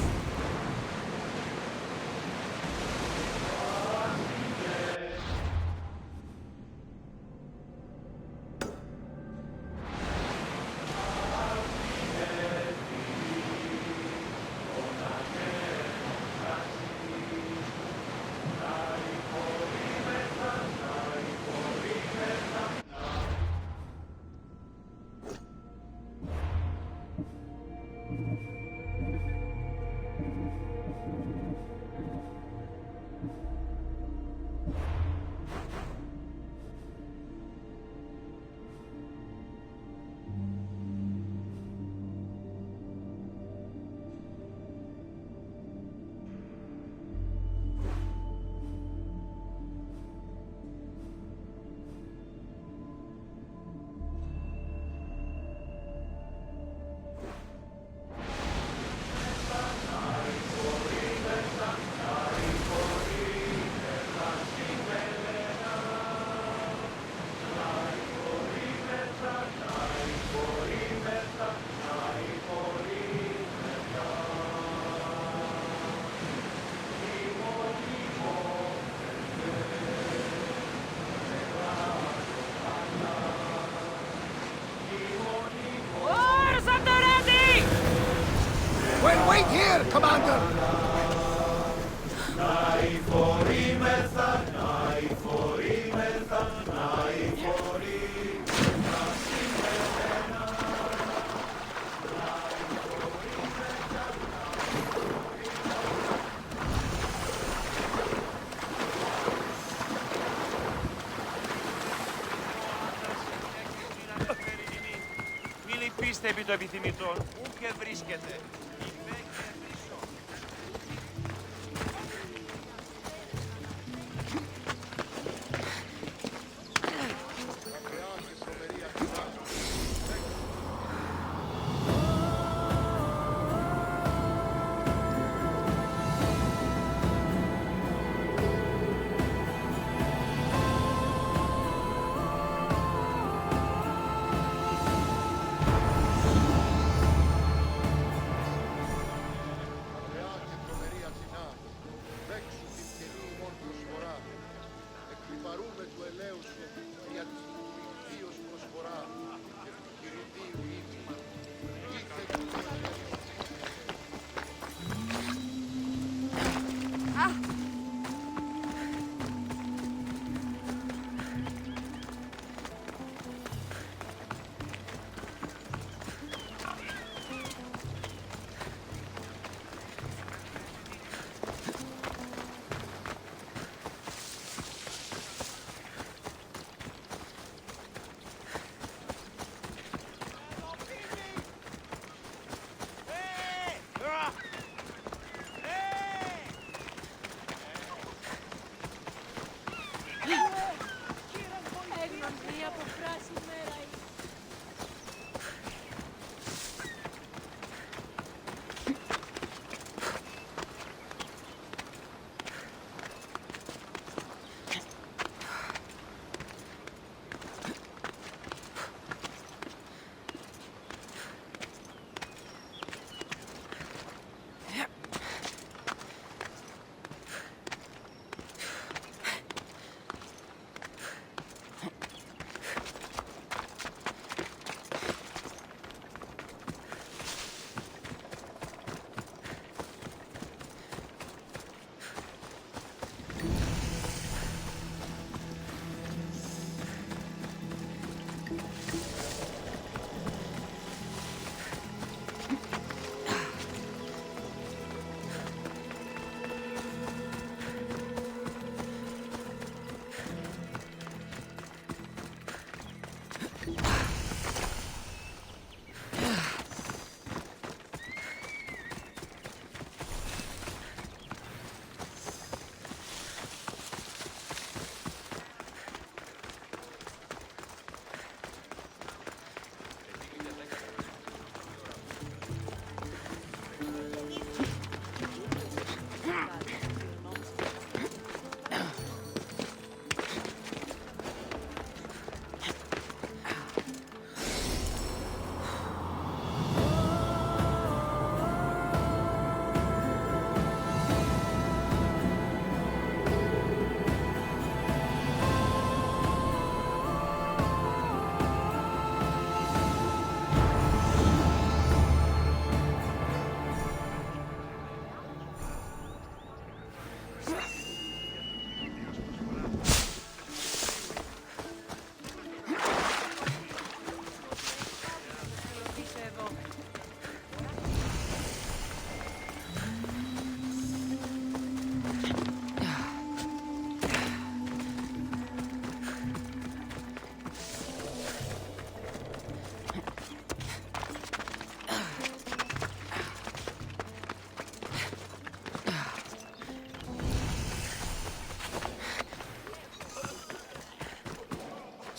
Oars at the ready! Well, wait here, Commander. Μη λυπήστε επί το επιθυμητόν, ου και βρίσκεται.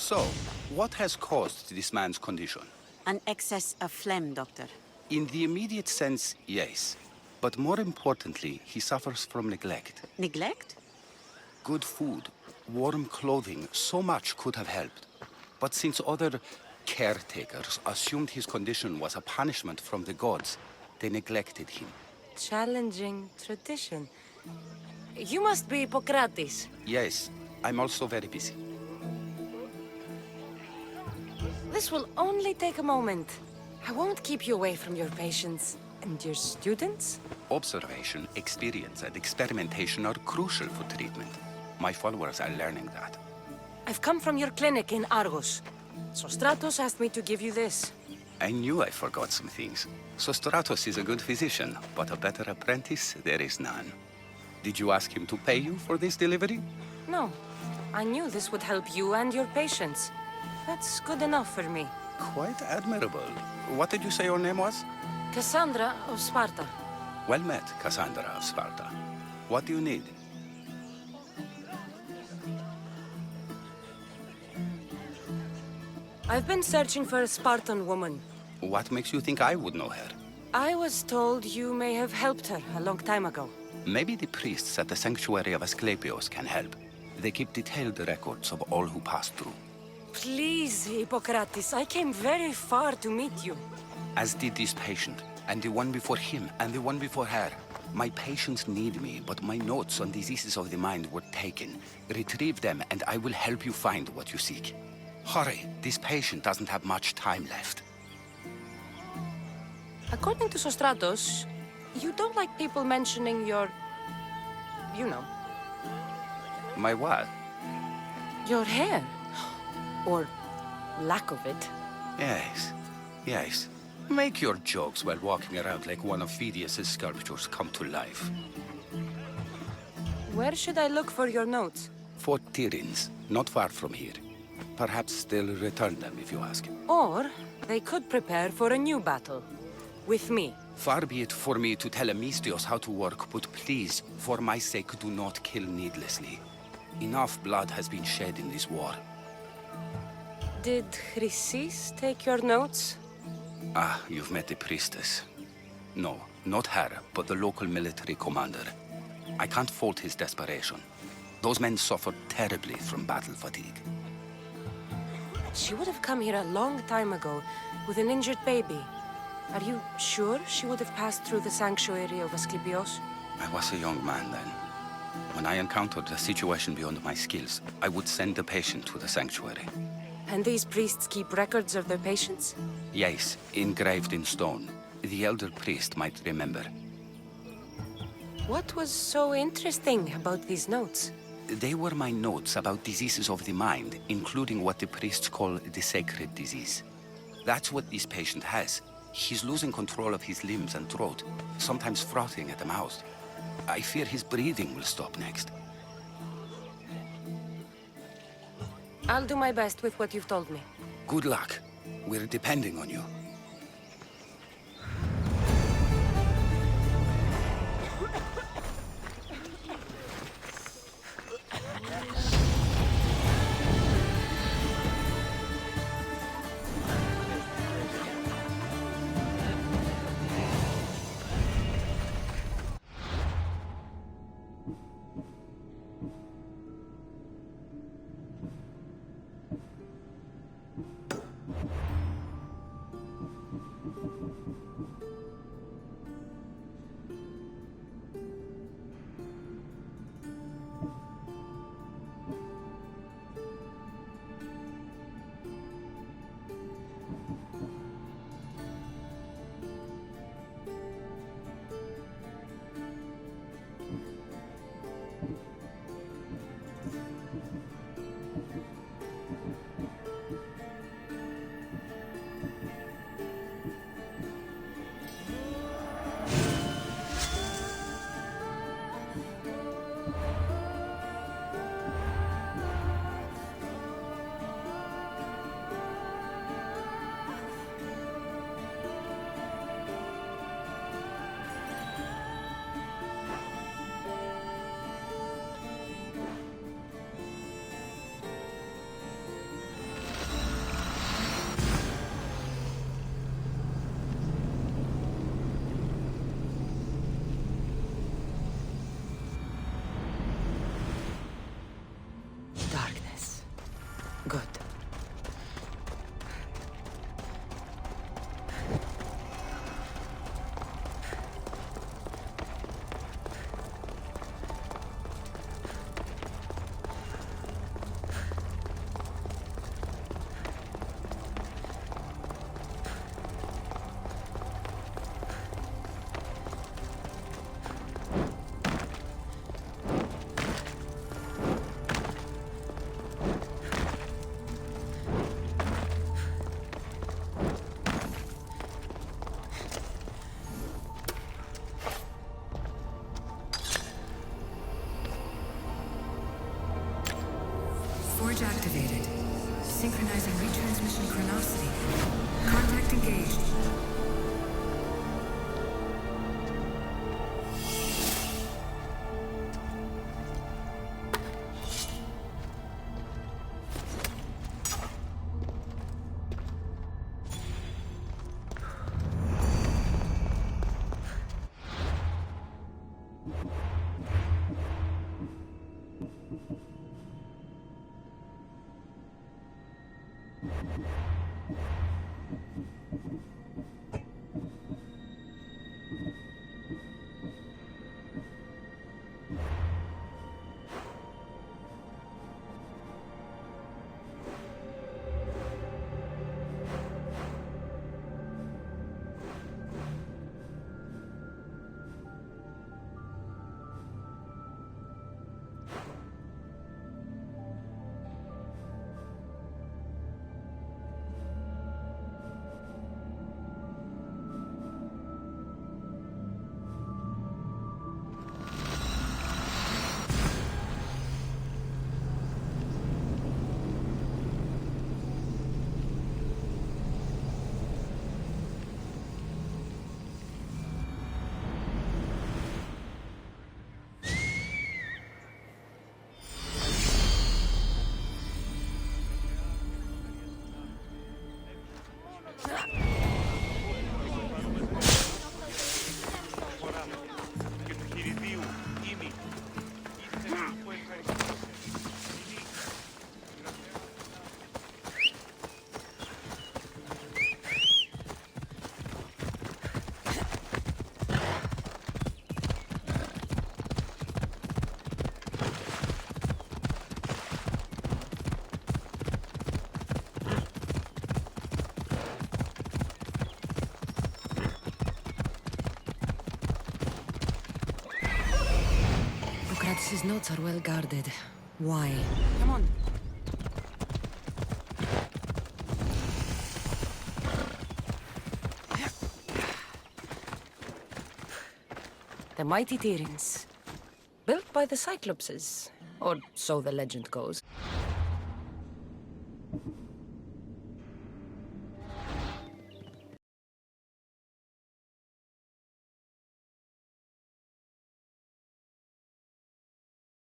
So, what has caused this man's condition? An excess of phlegm, Doctor. In the immediate sense, yes. But more importantly, he suffers from neglect. Neglect? Good food, warm clothing, so much could have helped. But since other caretakers assumed his condition was a punishment from the gods, they neglected him. Challenging tradition. You must be Hippocrates. Yes, I'm also very busy. This will only take a moment. I won't keep you away from your patients. And your students? Observation, experience, and experimentation are crucial for treatment. My followers are learning that. I've come from your clinic in Argos. Sostratos asked me to give you this. I knew I forgot some things. Sostratos is a good physician, but a better apprentice there is none. Did you ask him to pay you for this delivery? No. I knew this would help you and your patients. That's good enough for me. Quite admirable. What did you say your name was? Cassandra of Sparta. Well met, Cassandra of Sparta. What do you need? I've been searching for a Spartan woman. What makes you think I would know her? I was told you may have helped her a long time ago. Maybe the priests at the sanctuary of Asclepios can help. They keep detailed records of all who passed through. Please, Hippocrates, I came very far to meet you. As did this patient, and the one before him, and the one before her. My patients need me, but my notes on diseases of the mind were taken. Retrieve them, and I will help you find what you seek. Hurry, this patient doesn't have much time left. According to Sostratos, you don't like people mentioning your... you know. My what? Your hair. Or lack of it. Yes, yes. Make your jokes while walking around like one of Phidias' sculptures come to life. Where should I look for your notes? For Tyrins, not far from here. Perhaps they'll return them if you ask. Or they could prepare for a new battle. With me. Far be it for me to tell Amistios how to work, but please, for my sake, do not kill needlessly. Enough blood has been shed in this war. Did Chrysis take your notes? Ah, you've met the priestess. No, not her, but the local military commander. I can't fault his desperation. Those men suffered terribly from battle fatigue. She would have come here a long time ago with an injured baby. Are you sure she would have passed through the sanctuary of Asclepios? I was a young man then. When I encountered a situation beyond my skills, I would send the patient to the sanctuary. And these priests keep records of their patients? Yes, engraved in stone. The elder priest might remember. What was so interesting about these notes? They were my notes about diseases of the mind, including what the priests call the sacred disease. That's what this patient has. He's losing control of his limbs and throat, sometimes frothing at the mouth. I fear his breathing will stop next. I'll do my best with what you've told me. Good luck. We're depending on you. Recognizing retransmission chronicity. Contact engaged. His notes are well guarded. Why? Come on. The mighty Tyrins. Built by the Cyclopses. Or so the legend goes.